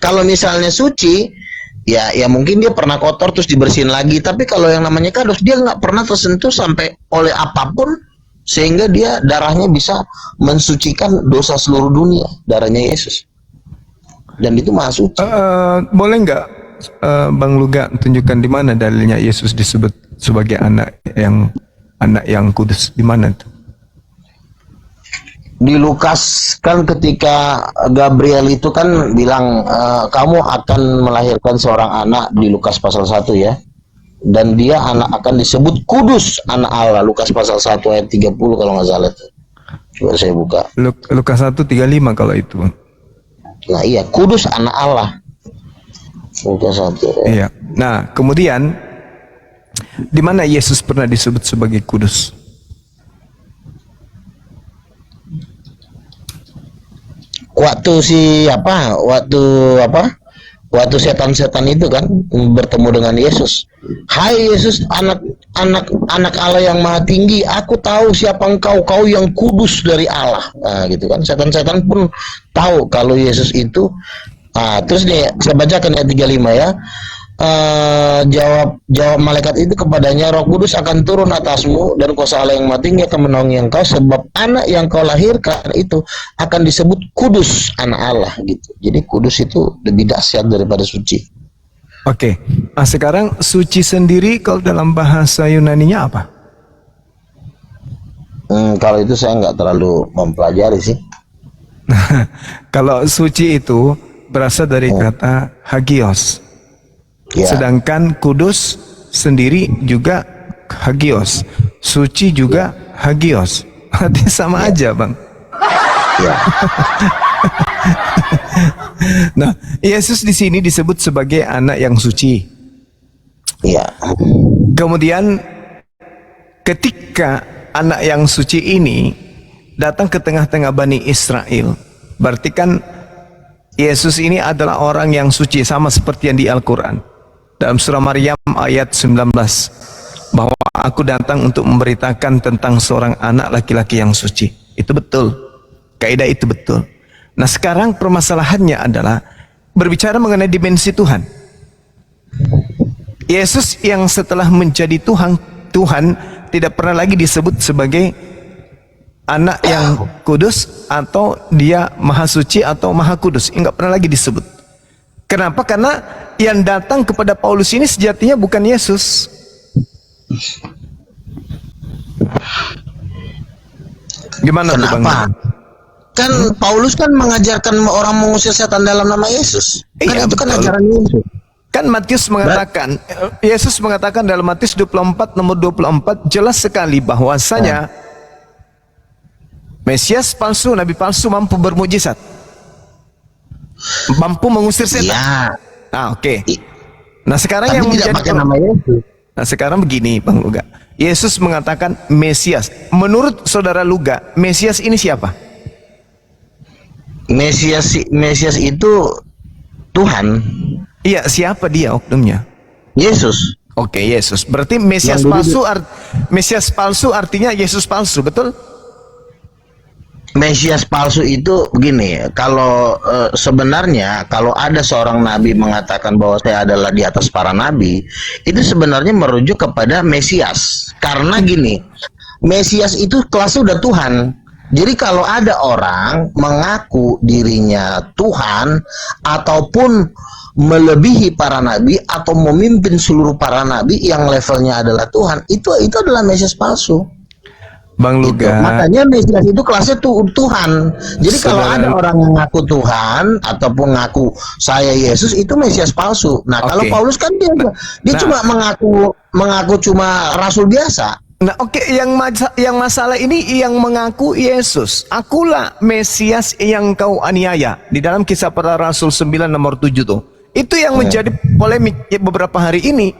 Kalau misalnya suci, ya mungkin dia pernah kotor terus dibersihin lagi. Tapi kalau yang namanya kados, dia nggak pernah tersentuh sampai oleh apapun, sehingga dia darahnya bisa mensucikan dosa seluruh dunia, darahnya Yesus. Dan itu maha suci. Boleh nggak Bang Luga tunjukkan di mana dalilnya Yesus disebut sebagai anak yang kudus? Di mana tuh? Di Lukas kan ketika Gabriel itu kan bilang kamu akan melahirkan seorang anak, di Lukas pasal 1 ya. Dan dia akan disebut kudus, anak Allah. Lukas pasal 1 ayat 30 kalau nggak salah. Coba saya buka. Lukas 1:35 kalau itu. Nah iya, kudus anak Allah. Lukas 1. Iya. Nah, kemudian di mana Yesus pernah disebut sebagai kudus? Waktu setan-setan itu kan bertemu dengan Yesus. Hai Yesus, anak Allah yang maha tinggi, aku tahu siapa engkau, kau yang kudus dari Allah. Nah, gitu kan. Setan-setan pun tahu kalau Yesus itu. Terus nih saya bacakan ayat 35 ya. Jawab malaikat itu kepadanya, Roh Kudus akan turun atasmu dan kuasa Allah yang maha tinggi akan menaungi engkau, sebab anak yang kau lahirkan itu akan disebut kudus, anak Allah gitu. Jadi kudus itu lebih dahsyat daripada suci. Oke. Nah, sekarang suci sendiri kalau dalam bahasa Yunaninya apa? Kalau itu saya nggak terlalu mempelajari sih. Kalau suci itu berasal dari kata hagios. Ya. Sedangkan kudus sendiri juga hagios, suci juga hagios. Artinya sama aja, Bang. Ya. Nah, Yesus di sini disebut sebagai anak yang suci. Ya. Kemudian ketika anak yang suci ini datang ke tengah-tengah Bani Israel, berarti kan Yesus ini adalah orang yang suci, sama seperti yang di Al-Quran. Dalam surah Maryam ayat 19, bahwa aku datang untuk memberitakan tentang seorang anak laki-laki yang suci. Itu betul. Kaidah itu betul. Nah, sekarang permasalahannya adalah berbicara mengenai dimensi Tuhan. Yesus yang setelah menjadi Tuhan tidak pernah lagi disebut sebagai anak yang kudus, atau dia maha suci atau maha kudus. Enggak pernah lagi disebut. Kenapa? Karena yang datang kepada Paulus ini sejatinya bukan Yesus. Gimana tuh, Bang? Kan Paulus kan mengajarkan orang mengusir setan dalam nama Yesus. Kan Iya, itu kan betul. ajaran Yesus. Kan Matius mengatakan, Yesus mengatakan dalam Matius 24 nomor 24 jelas sekali bahwasanya Mesias palsu, nabi palsu mampu bermujizat, mampu mengusir setan. Iya. Oke. Nah, sekarang Tapi yang tidak pakai nama Yesus. Nah, sekarang begini, Bang Luga. Yesus mengatakan Mesias. Menurut saudara Luga, Mesias ini siapa? Mesias itu Tuhan. Iya, siapa dia oknumnya? Yesus. Oke, Yesus. Berarti Mesias palsu artinya Yesus palsu, betul? Mesias palsu itu begini, kalau sebenarnya kalau ada seorang nabi mengatakan bahwa saya adalah di atas para nabi, itu sebenarnya merujuk kepada Mesias. Karena gini, Mesias itu kelasnya udah Tuhan. Jadi kalau ada orang mengaku dirinya Tuhan ataupun melebihi para nabi atau memimpin seluruh para nabi yang levelnya adalah Tuhan, itu adalah Mesias palsu. Bang Gitu. Luga. Makanya Mesias itu kelasnya Tuhan. Jadi kalau ada orang yang ngaku Tuhan ataupun ngaku saya Yesus, itu Mesias palsu. Nah, kalau Paulus kan dia cuma mengaku cuma rasul biasa. Nah, yang masalah ini yang mengaku Yesus, akulah Mesias yang kau aniaya. Di dalam Kisah Para Rasul 9 nomor 7 tuh. Itu yang menjadi polemik beberapa hari ini.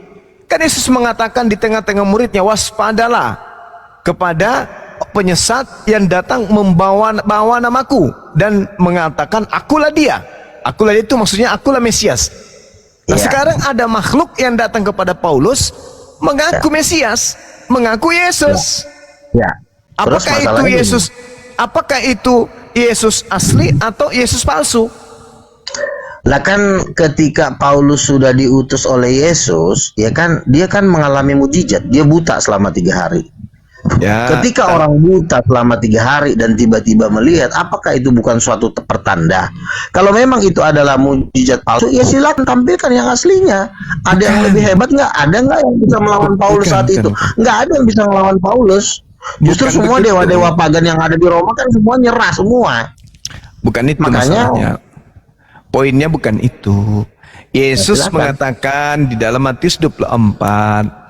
Kan Yesus mengatakan di tengah-tengah muridnya, waspadalah kepada penyesat yang datang membawa namaku dan mengatakan akulah dia. Akulah dia itu maksudnya akulah Mesias. Nah, sekarang ada makhluk yang datang kepada Paulus mengaku Mesias, mengaku Yesus. Apakah itu Yesus? Apakah itu Yesus asli atau Yesus palsu? Lah kan ketika Paulus sudah diutus oleh Yesus, ya kan dia kan mengalami mujizat. Dia buta selama 3 hari. Ya, Ketika orang buta selama 3 hari dan tiba-tiba melihat, apakah itu bukan suatu pertanda? Kalau memang itu adalah mujizat palsu, ya silakan tampilkan yang aslinya. Ada yang lebih hebat nggak? Ada nggak yang bisa melawan Paulus Bukan, saat bukan, itu? bukan. Nggak ada yang bisa melawan Paulus. Justru Bukan semua begitu. dewa-dewa pagan yang ada di Roma kan semua nyerah semua. Bukan itu Makanya- masalahnya. Poinnya bukan itu. Yesus silakan. mengatakan di dalam Matius 24.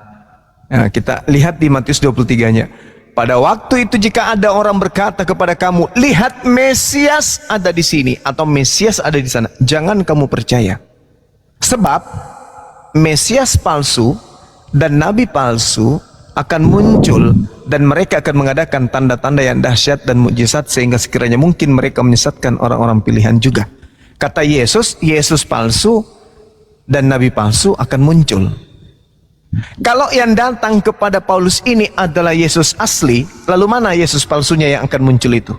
Nah, kita lihat di Matius 23-nya. Pada waktu itu jika ada orang berkata kepada kamu, lihat Mesias ada di sini atau Mesias ada di sana, jangan kamu percaya. Sebab Mesias palsu dan nabi palsu akan muncul dan mereka akan mengadakan tanda-tanda yang dahsyat dan mukjizat sehingga sekiranya mungkin mereka menyesatkan orang-orang pilihan juga. Kata Yesus, Yesus palsu dan nabi palsu akan muncul. Kalau yang datang kepada Paulus ini adalah Yesus asli, lalu mana Yesus palsunya yang akan muncul itu?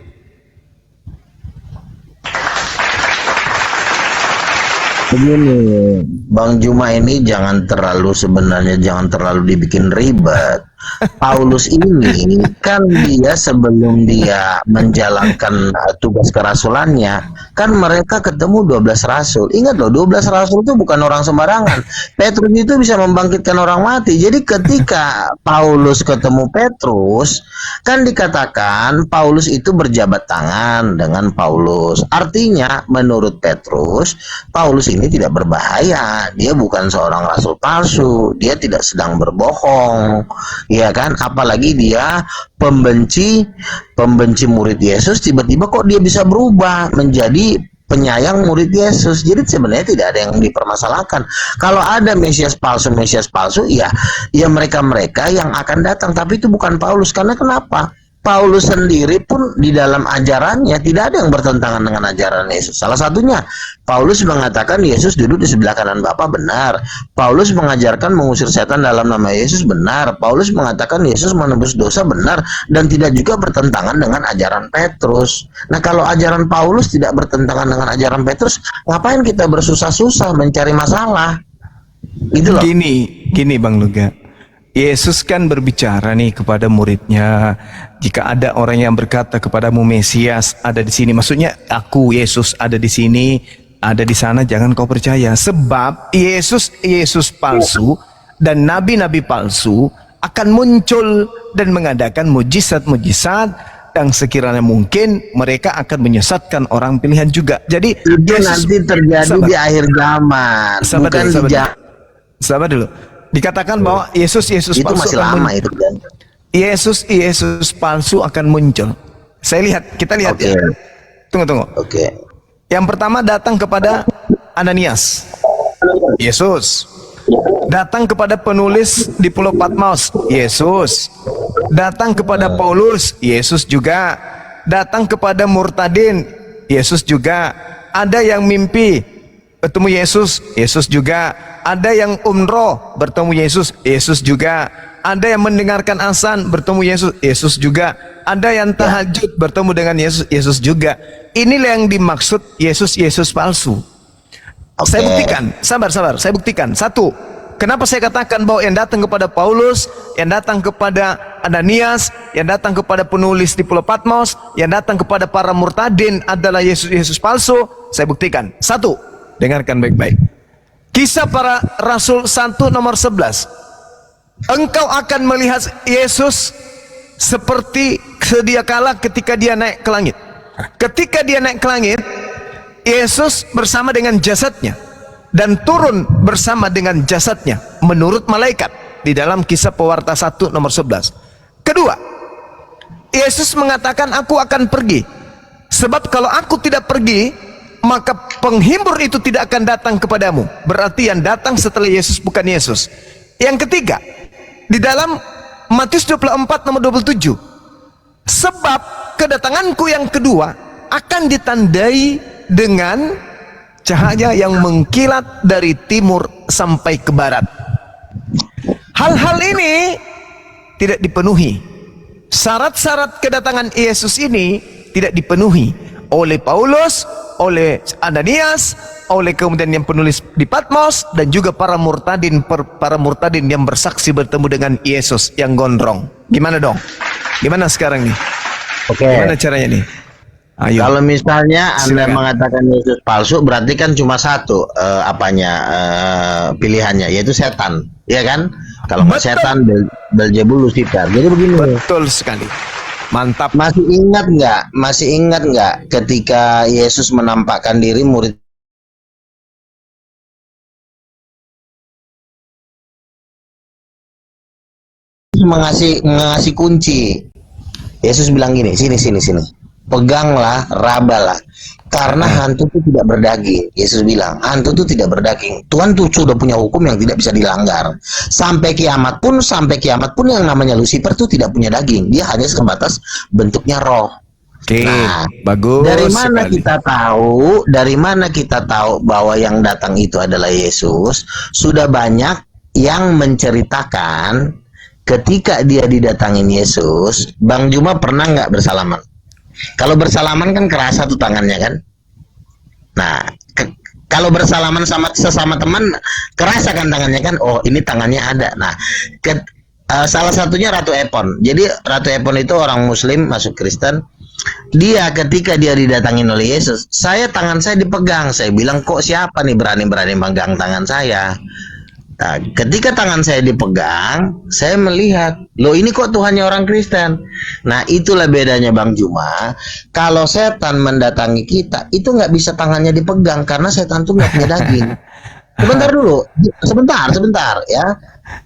Begini, Bang Juma ini sebenarnya jangan terlalu dibikin ribet. Paulus ini kan dia sebelum dia menjalankan tugas kerasulannya, kan mereka ketemu 12 rasul. Ingat loh, 12 rasul itu bukan orang sembarangan. Petrus itu bisa membangkitkan orang mati. Jadi ketika Paulus ketemu Petrus, kan dikatakan Paulus itu berjabat tangan dengan Paulus. Artinya menurut Petrus, Paulus ini tidak berbahaya. Dia bukan seorang rasul palsu. Dia tidak sedang berbohong. Ya kan, apalagi dia pembenci murid Yesus, tiba-tiba kok dia bisa berubah menjadi penyayang murid Yesus. Jadi sebenarnya tidak ada yang dipermasalahkan. Kalau ada Mesias palsu, ya mereka-mereka yang akan datang, tapi itu bukan Paulus. Karena kenapa? Paulus sendiri pun di dalam ajarannya tidak ada yang bertentangan dengan ajaran Yesus. Salah satunya, Paulus mengatakan Yesus duduk di sebelah kanan Bapa, benar. Paulus mengajarkan mengusir setan dalam nama Yesus, benar. Paulus mengatakan Yesus menebus dosa, benar. Dan tidak juga bertentangan dengan ajaran Petrus. Nah, kalau ajaran Paulus tidak bertentangan dengan ajaran Petrus, ngapain kita bersusah-susah mencari masalah? Gitu loh. Gini Bang Luga. Yesus kan berbicara nih kepada muridnya, jika ada orang yang berkata kepadamu Mesias ada di sini, maksudnya aku Yesus ada di sini, ada di sana, jangan kau percaya. Sebab Yesus palsu dan nabi-nabi palsu akan muncul dan mengadakan mujizat-mujizat yang sekiranya mungkin mereka akan menyesatkan orang pilihan juga. Jadi itu nanti terjadi di akhir zaman, bukan di zaman. Sabar dulu. Dikatakan bahwa Yesus itu palsu masih akan lama itu kan. Yesus palsu akan muncul. Kita lihat Oke. ya. Tunggu. Oke. Yang pertama datang kepada Ananias. Yesus. Datang kepada penulis di Pulau Patmos. Yesus. Datang kepada Paulus. Yesus juga. Datang kepada murtadin. Yesus juga. Ada yang mimpi bertemu Yesus, Yesus juga. Ada yang umroh bertemu Yesus, Yesus juga. Ada yang mendengarkan azan bertemu Yesus, Yesus juga. Ada yang tahajud bertemu dengan Yesus, Yesus juga. Inilah yang dimaksud Yesus palsu. Saya buktikan, sabar, saya buktikan. Satu, kenapa saya katakan bahwa yang datang kepada Paulus, yang datang kepada Ananias, yang datang kepada penulis di Pulau Patmos, yang datang kepada para murtadin adalah Yesus palsu? Saya buktikan. Satu, dengarkan baik-baik. Kisah para Rasul 1 nomor 11. Engkau akan melihat Yesus seperti sedia kala ketika dia naik ke langit. Ketika dia naik ke langit, Yesus bersama dengan jasadnya dan turun bersama dengan jasadnya menurut malaikat di dalam Kisah Pewarta 1 nomor 11. Kedua, Yesus mengatakan aku akan pergi. Sebab kalau aku tidak pergi, maka penghibur itu tidak akan datang kepadamu. Berarti yang datang setelah Yesus bukan Yesus. Yang ketiga, di dalam Matius 24 nomor 27. Sebab kedatanganku yang kedua akan ditandai dengan cahaya yang mengkilat dari timur sampai ke barat. Hal-hal ini tidak dipenuhi. Syarat-syarat kedatangan Yesus ini tidak dipenuhi oleh Paulus, oleh Ananias, oleh kemudian yang penulis di Patmos, dan juga para murtadin yang bersaksi bertemu dengan Yesus yang gondrong. Gimana dong? Gimana sekarang nih? Oke. Gimana caranya nih? Ayo. Kalau misalnya Anda Silakan. mengatakan Yesus palsu, berarti kan cuma satu pilihannya, yaitu setan, ya kan? Kalau nggak Betul. setan, Belzebul, Lucifer. Jadi begini, Betul sekali. Mantap. Masih ingat nggak ketika Yesus menampakkan diri, murid mengasih kunci. Yesus bilang gini, sini, peganglah, rabalah, karena hantu itu tidak berdaging. Yesus bilang, hantu itu tidak berdaging. Tuhan tuh sudah punya hukum yang tidak bisa dilanggar. Sampai kiamat pun yang namanya Lucifer itu tidak punya daging. Dia hanya sebatas bentuknya roh. Oke, Nah, bagus. dari mana sekali. kita tahu bahwa yang datang itu adalah Yesus? Sudah banyak yang menceritakan ketika dia didatangin Yesus, Bang Juma pernah nggak bersalaman? Kalau bersalaman kan kerasa tuh tangannya kan. Nah, kalau bersalaman sama sesama teman, kerasa kan tangannya kan. Oh, ini tangannya ada. Nah, salah satunya Ratu Epon. Jadi Ratu Epon itu orang Muslim masuk Kristen. Dia ketika dia didatangin oleh Yesus, tangan saya dipegang. Saya bilang, kok siapa nih berani-berani megang tangan saya? Nah, ketika tangan saya dipegang, saya melihat, loh ini kok Tuhannya orang Kristen. Nah, itulah bedanya Bang Juma. Kalau setan mendatangi kita, itu nggak bisa tangannya dipegang karena setan tuh nggak punya daging. Sebentar dulu, sebentar ya.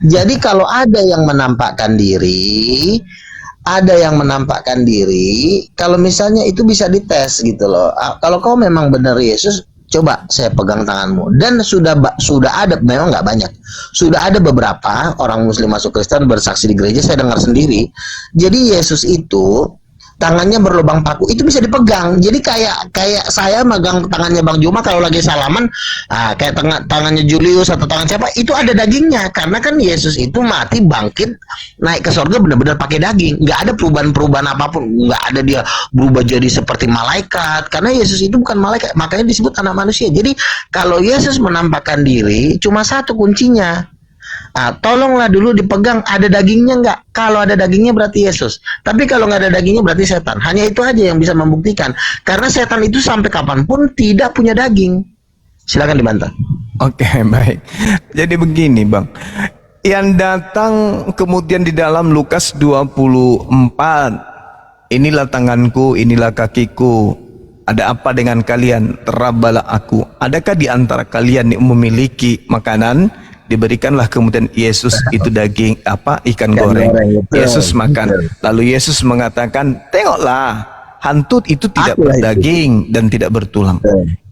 Jadi kalau ada yang menampakkan diri, kalau misalnya itu bisa dites gitu loh. Kalau kau memang benar Yesus, coba saya pegang tanganmu. Dan sudah ada, memang nggak banyak, sudah ada beberapa orang Muslim masuk Kristen bersaksi di gereja, saya dengar sendiri. Jadi Yesus itu tangannya berlubang paku, itu bisa dipegang. Jadi kayak saya megang tangannya Bang Juma kalau lagi salaman, kayak tangannya Julius atau tangan siapa, itu ada dagingnya. Karena kan Yesus itu mati, bangkit, naik ke sorga benar-benar pakai daging. Nggak ada perubahan apapun, nggak ada dia berubah jadi seperti malaikat. Karena Yesus itu bukan malaikat, makanya disebut anak manusia. Jadi kalau Yesus menampakkan diri, cuma satu kuncinya. Tolonglah dulu dipegang, ada dagingnya nggak? Kalau ada dagingnya berarti Yesus. Tapi kalau nggak ada dagingnya berarti setan. Hanya itu aja yang bisa membuktikan. Karena setan itu sampai kapanpun tidak punya daging. Silakan dibantah. Oke, baik. Jadi begini Bang, yang datang kemudian di dalam Lukas 24, inilah tanganku, inilah kakiku, ada apa dengan kalian? Terabalah aku. Adakah di antara kalian yang memiliki makanan? Diberikanlah kemudian Yesus itu daging ikan goreng. Yesus makan. Lalu Yesus mengatakan, tengoklah, hantu itu tidak berdaging dan tidak bertulang.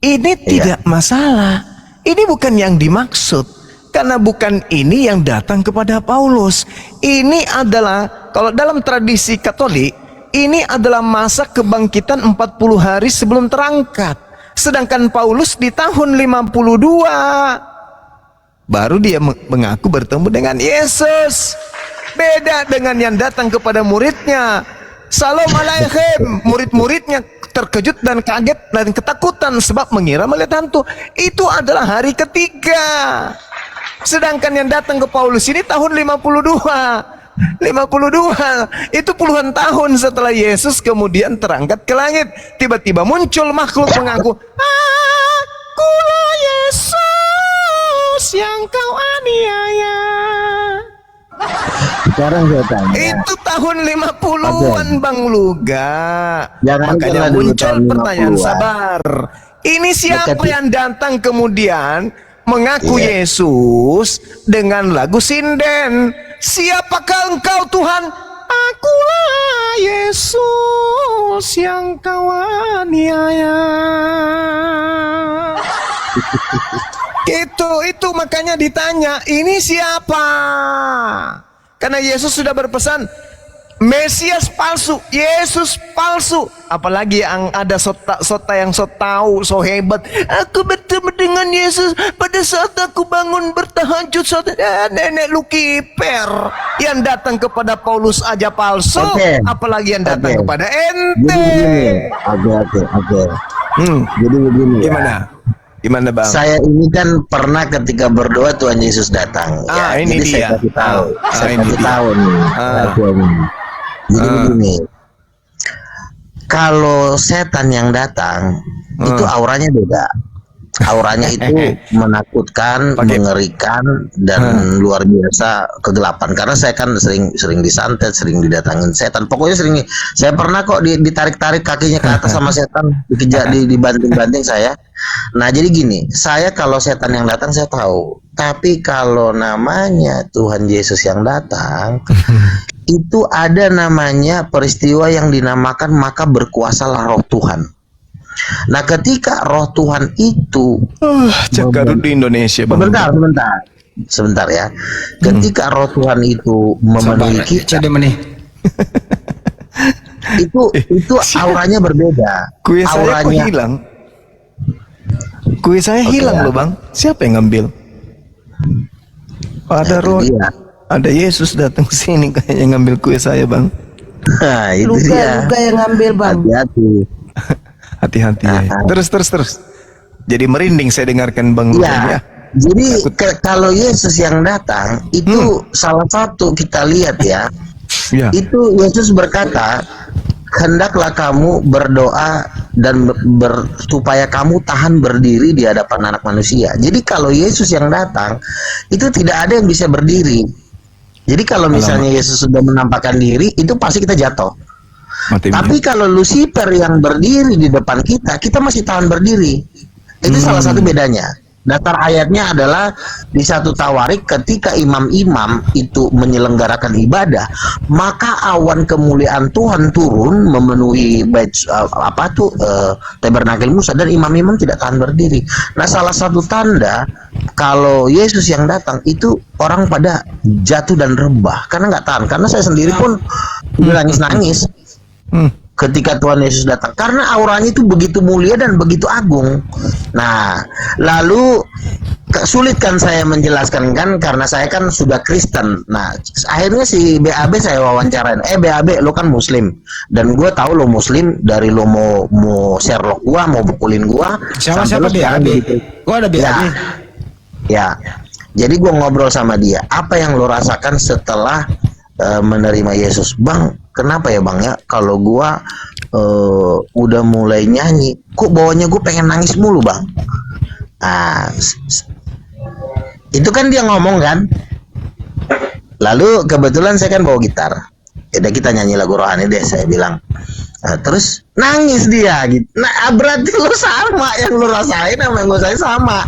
Ini tidak masalah. Ini bukan yang dimaksud. Karena bukan ini yang datang kepada Paulus. Ini adalah, kalau dalam tradisi Katolik, ini adalah masa kebangkitan 40 hari sebelum terangkat. Sedangkan Paulus di tahun 52 baru dia mengaku bertemu dengan Yesus. Beda dengan yang datang kepada muridnya. Salam alaikum. Murid-muridnya terkejut dan kaget dan ketakutan sebab mengira melihat hantu. Itu adalah hari ketiga. Sedangkan yang datang ke Paulus ini tahun 52 itu puluhan tahun setelah Yesus kemudian terangkat ke langit. Tiba-tiba muncul makhluk mengaku, akulah Yesus yang kau aniaya. Sekarang saya tanya. Itu tahun 50-an Bang Luga. Jangan Makanya dulu muncul tahun pertanyaan 50-an. sabar. Ini siapa yang datang kemudian mengaku Iya. Yesus dengan lagu sinden? Siapakah engkau Tuhan? Akulah Yesus yang kau aniaya. Itu makanya ditanya, ini siapa? Karena Yesus sudah berpesan, Mesias palsu, Yesus palsu. Apalagi yang ada sota yang so tahu, so hebat. Aku bertemu dengan Yesus pada saat aku bangun bertahajud. Nenek lu kiper. Yang datang kepada Paulus aja palsu, apalagi yang datang kepada ente. Jadi begini. Oke. Jadi begini. Gimana? Gimana bang? Saya ini kan pernah ketika berdoa Tuhan Yesus datang. Ini jadi dia. saya kasih tahu. Saya ini kasih dia. tahu nih. Jadi begini. Kalau setan yang datang itu auranya beda. Auranya itu menakutkan, mengerikan, dan luar biasa kegelapan. Karena saya kan sering disantet, sering didatangin setan. Pokoknya sering. Saya pernah kok ditarik-tarik kakinya ke atas sama setan, dibanting-banting saya. Nah jadi gini, saya kalau setan yang datang saya tahu. Tapi kalau namanya Tuhan Yesus yang datang, itu ada namanya peristiwa yang dinamakan maka berkuasalah Roh Tuhan. Nah, ketika Roh Tuhan itu Cakap di Indonesia bang. Sebentar ya. Ketika Roh Tuhan itu memenuhi kita, itu auranya berbeda. Kue saya kok hilang. Kue saya hilang loh bang. Siapa yang ngambil? Ada Roh. Ada Yesus datang sini kayaknya ngambil kue saya bang. Nah, itu Luka yang ngambil bang. Hati-hati. Hati-hati ya. Terus. Jadi merinding saya dengarkan bang ya. Jadi kalau Yesus yang datang itu salah satu kita lihat ya. Itu Yesus berkata, hendaklah kamu berdoa dan supaya kamu tahan berdiri di hadapan anak manusia. Jadi kalau Yesus yang datang itu tidak ada yang bisa berdiri. Jadi kalau misalnya Yesus sudah menampakkan diri, itu pasti kita jatuh. Tapi kalau Lucifer yang berdiri di depan kita, kita masih tahan berdiri. Itu salah satu bedanya. Dasar ayatnya adalah di 1 Tawarik ketika imam-imam itu menyelenggarakan ibadah, maka awan kemuliaan Tuhan turun memenuhi tabernakel Musa dan imam-imam tidak tahan berdiri. Nah, salah satu tanda kalau Yesus yang datang itu orang pada jatuh dan rebah karena nggak tahan. Karena saya sendiri pun nangis-nangis ketika Tuhan Yesus datang karena auranya itu begitu mulia dan begitu agung. Nah, lalu sulit kan saya menjelaskan kan karena saya kan sudah Kristen. Nah, akhirnya si BAB saya wawancarain. BAB, lo kan Muslim dan gue tahu lo Muslim, dari lo mau Sherlock gua, mau pukulin gua. Siapa BAB? Gua ada BAB. Ya. Jadi gue ngobrol sama dia. Apa yang lo rasakan setelah menerima Yesus? Bang, kenapa ya bang ya kalau gua udah mulai nyanyi kok bawahnya gue pengen nangis mulu bang. Itu kan dia ngomong kan, lalu kebetulan saya kan bawa gitar, udah kita nyanyi lagu rohani deh, saya bilang. Terus nangis dia gitu. Nah, berarti lo sama yang lo rasain sama yang saya sama.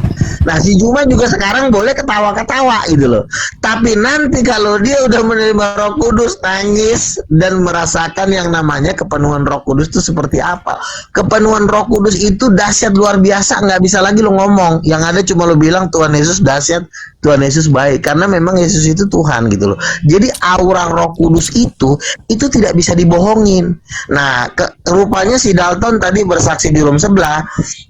Nah, si Juma juga sekarang boleh ketawa-ketawa gitu loh. Tapi nanti kalau dia udah menerima Roh Kudus, nangis dan merasakan yang namanya kepenuhan Roh Kudus itu seperti apa. Kepenuhan Roh Kudus itu dahsyat luar biasa, nggak bisa lagi lo ngomong. Yang ada cuma lo bilang Tuhan Yesus dahsyat, Tuhan Yesus baik, karena memang Yesus itu Tuhan gitu loh. Jadi aura Roh Kudus itu tidak bisa dibohongin. Nah, rupanya si Dalton tadi bersaksi di room sebelah,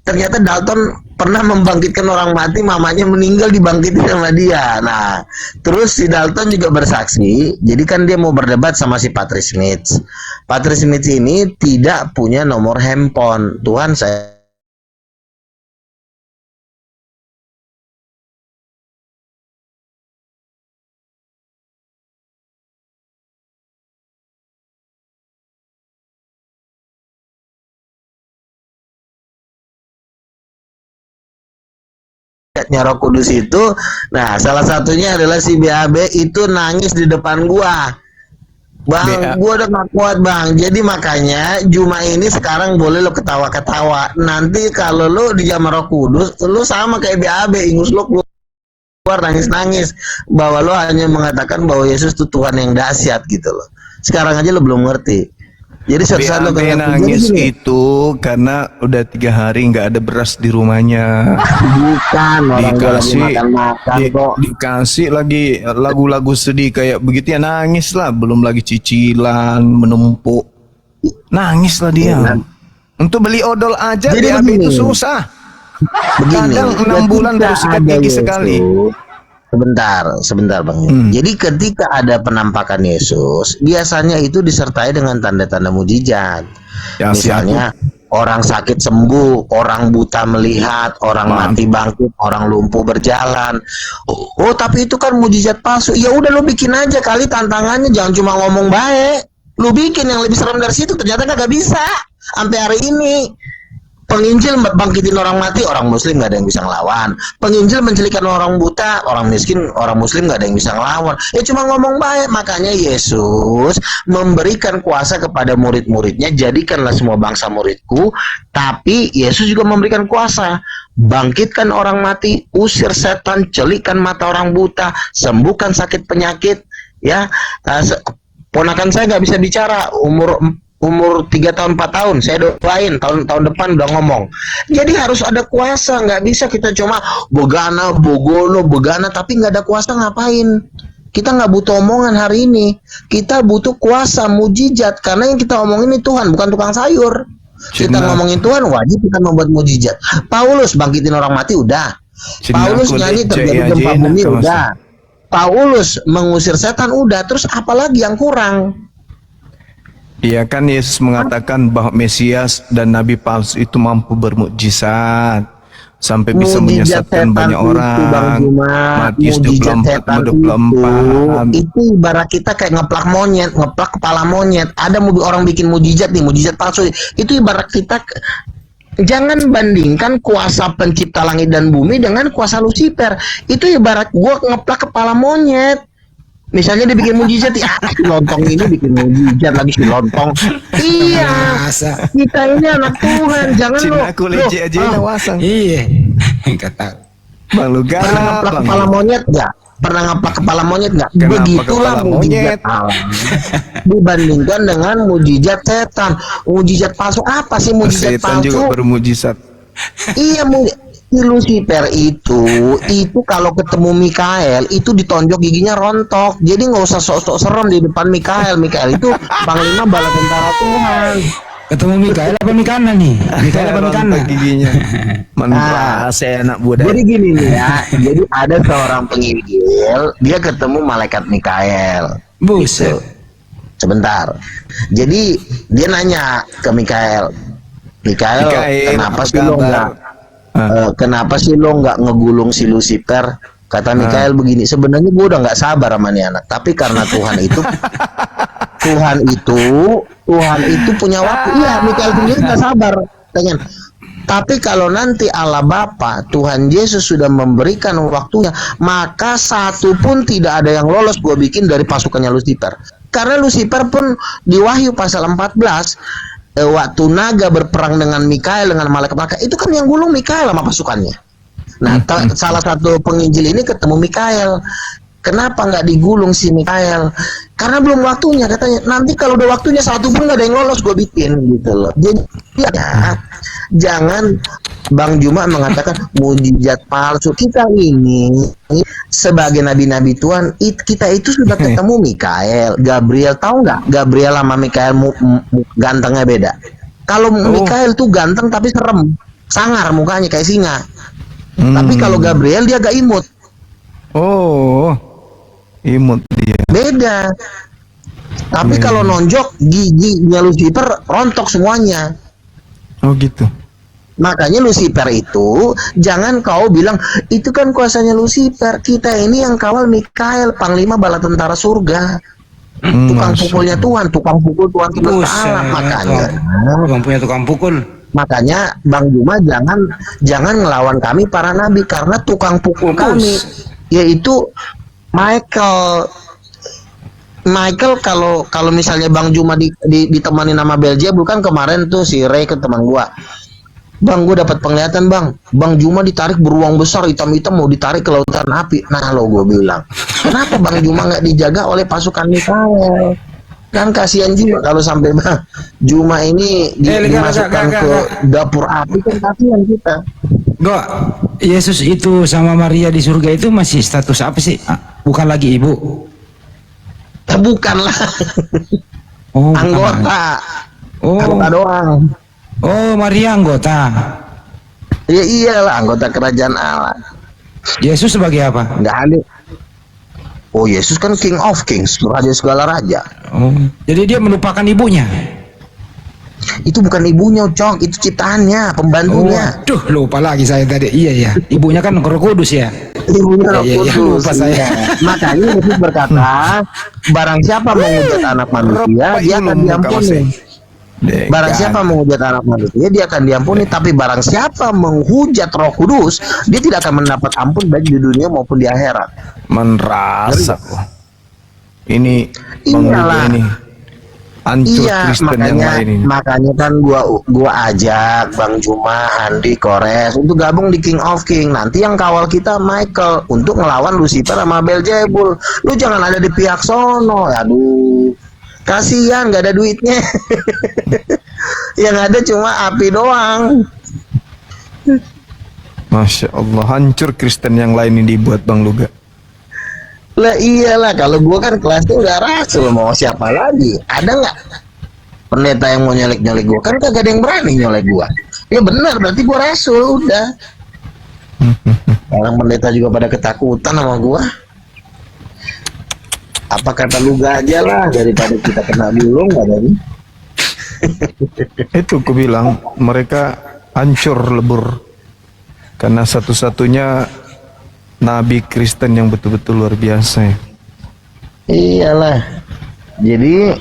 ternyata Dalton pernah membangkitkan orang mati, mamanya meninggal dibangkitin sama dia. Nah, terus si Dalton juga bersaksi, jadi kan dia mau berdebat sama si Patrick Smith. Patrick Smith ini tidak punya nomor handphone. Tuhan, saya Roh Kudus itu. Nah, salah satunya adalah si BAB itu nangis di depan gua. Bang, gua udah gak kuat bang. Jadi makanya Juma ini sekarang boleh lo ketawa-ketawa. Nanti kalau lo di zaman Roh Kudus, lo sama kayak BAB, ingus lo keluar nangis-nangis, bahwa lo hanya mengatakan bahwa Yesus itu Tuhan yang dahsyat gitu loh. Sekarang aja lo belum ngerti. Jadi saat lo nangis itu karena udah 3 hari nggak ada beras di rumahnya. Bukan, dikasih lagi lagu-lagu sedih kayak begitu ya, nangis lah. Belum lagi cicilan menumpuk, nangis lah dia. Untuk beli odol aja dia itu susah. Kadang 6 bulan baru sikat gigi sekali. Sebentar bang. Jadi ketika ada penampakan Yesus, biasanya itu disertai dengan tanda-tanda mujizat. Ya, misalnya orang sakit sembuh, orang buta melihat, orang mati bangkit, orang lumpuh berjalan. Oh, tapi itu kan mujizat palsu. Ya udah lu bikin aja kali tantangannya, jangan cuma ngomong baik. Lu bikin yang lebih serem dari situ, ternyata kagak bisa. Sampai hari ini penginjil bangkitin orang mati, orang muslim nggak ada yang bisa ngelawan. Penginjil menculikkan orang buta, orang miskin, orang muslim nggak ada yang bisa ngelawan. Ya cuma ngomong baik. Makanya Yesus memberikan kuasa kepada murid-muridnya, jadikanlah semua bangsa muridku. Tapi Yesus juga memberikan kuasa, bangkitkan orang mati, usir setan, celikkan mata orang buta, sembuhkan sakit penyakit. Ya, ponakan saya nggak bisa bicara, umur 3 tahun 4 tahun saya doain tahun depan udah ngomong. Jadi harus ada kuasa, nggak bisa kita cuma begana bogono begana tapi nggak ada kuasa. Ngapain? Kita nggak butuh omongan hari ini, kita butuh kuasa mujizat, karena yang kita omongin ini Tuhan, bukan tukang sayur. Kita ngomongin Tuhan, wajib kita membuat mujizat. Paulus bangkitin orang mati udah, Paulus nyanyi terjadi gempa bumi udah, Paulus mengusir setan udah, terus apalagi yang kurang? Iya kan Yesus mengatakan bahwa Mesias dan Nabi palsu itu mampu bermukjizat sampai bisa menyesatkan banyak orang. Matius 24:24. Itu ibarat kita kayak ngeplak monyet, ngeplak kepala monyet. Ada orang bikin mujizat nih, mujizat palsu. Itu ibarat kita, jangan bandingkan kuasa pencipta langit dan bumi dengan kuasa Lucifer. Itu ibarat gua ngeplak kepala monyet. Misalnya dia bikin mujizat, ya si lontong ini bikin mujizat lagi si lontong. Iya, kita ini anak Tuhan, jangan lo. Aku leceh aja wasang. Iya, kata. Bang lu pernah ngeplak kepala monyet nggak? Pernah ngeplak kepala monyet nggak? Begitulah mujizat Allah dibandingkan dengan mujizat setan. Mujizat palsu apa sih mujizat palsu? Setan juga bermujizat. Iya, Lucifer itu kalau ketemu Mikael itu ditonjok giginya rontok. Jadi nggak usah sok-sok serem di depan Mikael. Mikael itu panglima bala tentara Tuhan. Ketemu Mikael apa Mikana nih? Mikael apa Mikana? Giginya. Saya anak budak. Jadi gini nih ya. Jadi ada seorang penginjil, dia ketemu malaikat Mikael. Buset. Sebentar. Jadi dia nanya ke Mikael, Mikael, kenapa sih lo nggak? Kenapa sih lo nggak ngegulung si Lucifer? Kata Mikael begini, sebenarnya gue udah nggak sabar sama nih anak, tapi karena Tuhan itu punya waktu. Iya, Mikael sendiri nggak sabar, pengen. Tapi kalau nanti Allah Bapa, Tuhan Yesus sudah memberikan waktunya, maka satu pun tidak ada yang lolos gue bikin dari pasukannya Lucifer. Karena Lucifer pun di Wahyu pasal 14, waktu naga berperang dengan Mikael, dengan malaikat itu kan yang gulung Mikael sama pasukannya. Nah, salah satu penginjil ini ketemu Mikael. Kenapa nggak digulung si Mikael? Karena belum waktunya katanya. Nanti kalau udah waktunya satu pun nggak ada yang lolos gue bikin gitu loh. Jadi ya, jangan Bang Juma mengatakan mujizat palsu. Kita ini sebagai nabi-nabi Tuhan, kita itu sudah ketemu Mikael, Gabriel. Tahu nggak? Gabriel sama Mikael gantengnya beda. Kalau Mikael tuh ganteng tapi serem, sangar mukanya kayak singa. Tapi kalau Gabriel dia agak imut. Oh, imut dia. Beda. Tapi kalau nonjok giginya Lucifer rontok semuanya. Oh gitu. Makanya Lucifer itu jangan kau bilang itu kan kuasanya Lucifer. Kita ini yang kawal Mikael, panglima bala tentara surga. Tukang pukulnya Tuhan, tukang pukul Tuhan semesta alam. Makanya Bang punya tukang pukul. Makanya Bang Juma jangan ngelawan kami para nabi, karena tukang pukul kami yaitu Michael. Kalau misalnya Bang Juma ditemani nama Beelzebul, kan kemarin tuh si Ray ke teman gua. Bang, gue dapat penglihatan Bang Juma ditarik beruang besar hitam-hitam mau ditarik ke lautan api. Nah lo gue bilang, kenapa Bang Juma nggak dijaga oleh pasukan Mikael? Kan kasihan juga kalau sampai Bang Juma ini dimasukkan ke dapur api, kan kasihan kita. Gak, Yesus itu sama Maria di surga itu masih status apa sih? Bukan lagi ibu? Bukan lah. Oh, anggota. Anggota doang. Oh, Maria anggota. Ya iyalah, anggota kerajaan Allah. Yesus sebagai apa? Nggak ada. Oh, Yesus kan King of Kings, raja segala raja. Oh, jadi dia melupakan ibunya. Itu bukan ibunya, Cok, itu ciptaannya, pembantunya. Duh, lupa lagi saya tadi. Iya ya, ibunya kan Roh Kudus ya. Ibunya Roh Iya, iya, Kudus. lupa saya. Iya. Makanya Yesus berkata, barang siapa menghujat anak manusia, dia akan diampuni. Barang siapa menghujat anak manusia, dia akan diampuni. Tapi barang siapa menghujat Roh Kudus, dia tidak akan mendapat ampun baik di dunia maupun di akhirat. Merasa ini Iyalah. ini hancur Iya, Kristen yang lain ini. makanya kan gua ajak Bang Juma, Andi, Kores untuk gabung di King of King. Nanti yang kawal kita Michael untuk ngelawan Lucifer sama Beelzebul. Lu jangan ada di pihak sono. Aduh, kasihan gak ada duitnya. Yang ada cuma api doang. Masya Allah, hancur Kristen yang lain ini dibuat Bang Luga. Lah iyalah, kalau gua kan kelasnya udah rasul, mau siapa lagi? Ada nggak pendeta yang mau nyolek-nyolek gua? Kan kagak ada yang berani nyolek gua. Ya benar, berarti gua rasul, udah. Orang pendeta juga pada ketakutan sama gua. Apa kata Luga aja lah, daripada kita kena gulung, nggak ada. Itu ku bilang mereka hancur lebur karena satu-satunya Nabi Kristen yang betul-betul luar biasa ya. Iyalah. Jadi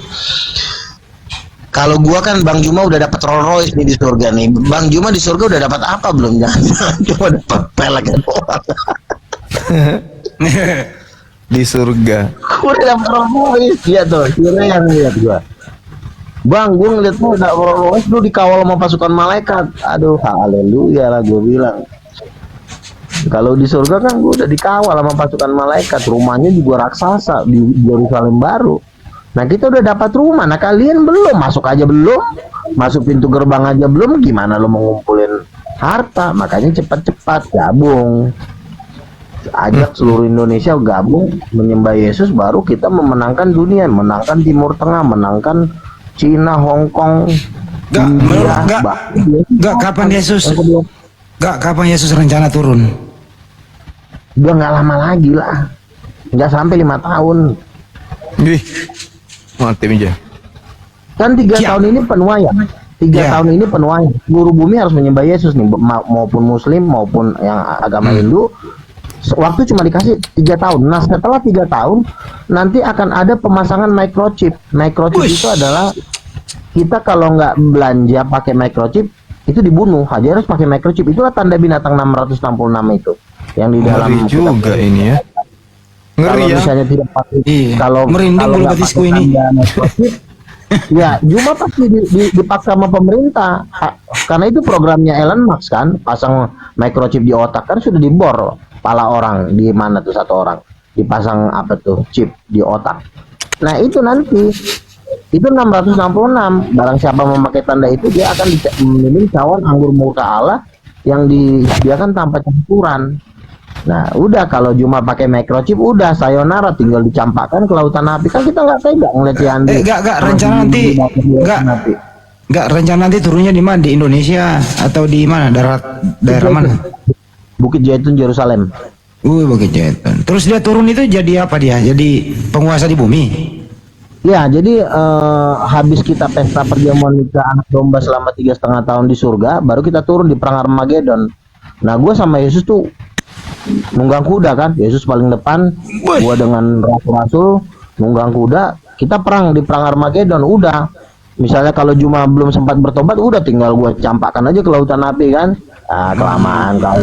kalau gua kan Bang Juma udah dapat Rolls Royce nih di surga nih. Bang Juma di surga udah dapat apa belum? Jangan cuma dapat pelek doang. Di surga. Gua udah dapat Rolls Royce ya tuh. Kira yang lihat gua. Bang, gua ngeliat lu udah Rolls Royce, lu dikawal sama pasukan malaikat. Aduh, haleluya lah gua bilang. Kalau di surga kan gue udah dikawal sama pasukan malaikat, rumahnya juga raksasa di Yerusalem baru. Nah kita udah dapat rumah, nah kalian belum, masuk aja belum, masuk pintu gerbang aja belum, gimana lo mau ngumpulin harta? Makanya cepat-cepat gabung, ajak seluruh Indonesia gabung menyembah Yesus, baru kita memenangkan dunia, menangkan Timur Tengah, menangkan Cina, Hong Kong, India. Kapan Yesus rencana turun? Udah nggak lama lagi lah, nggak sampai 5 tahun. Wih, mati aja. Kan 3 Ya. tahun ini penuaian. 3 Ya. tahun ini penuaian. Seluruh bumi harus menyembah Yesus nih, maupun Muslim maupun yang agama Hindu. Waktu cuma dikasih 3 tahun. Nah setelah 3 tahun nanti akan ada pemasangan microchip. Microchip itu adalah kita kalau nggak belanja pakai microchip itu dibunuh. Aja harus pakai microchip. Itulah tanda binatang 666 itu yang di dalam Ngeri juga ini ya. Ngeri kalau ya. misalnya tidak pakai Iya. kalau Merinding kalau bulu nggak betisku pakai ini. tanda microchip, ya Juma pasti dipaksa sama pemerintah. Karena itu programnya Elon Musk kan, pasang microchip di otak kan sudah dibor kepala orang di mana tuh satu orang dipasang apa tuh chip di otak. Nah itu nanti itu 666, barang siapa memakai tanda itu dia akan minum cawan anggur murka Allah yang disediakan tanpa campuran. Nah udah, kalau Juma pakai microchip udah sayonara, tinggal dicampakkan ke lautan api. Kan kita nggak tega ngeliat si Andi. Enggak rencana nanti enggak rencana nanti turunnya di mana? Di Indonesia atau di mana? Daerah mana? Bukit Jaitun, Yerusalem. Bukit Jaitun. Terus dia turun itu jadi apa dia? Jadi penguasa di bumi. Ya, jadi habis kita pesta perjamuan nikah anak domba selama 3,5 tahun di surga, baru kita turun di perang Armageddon. Nah, gue sama Yesus tuh nunggang kuda kan, Yesus paling depan, gue dengan rasul-rasul nunggang kuda, kita perang di perang Armageddon. Udah, misalnya kalau Juma belum sempat bertobat, udah tinggal gue campakkan aja ke lautan api kan. Ah, kelamaan kau.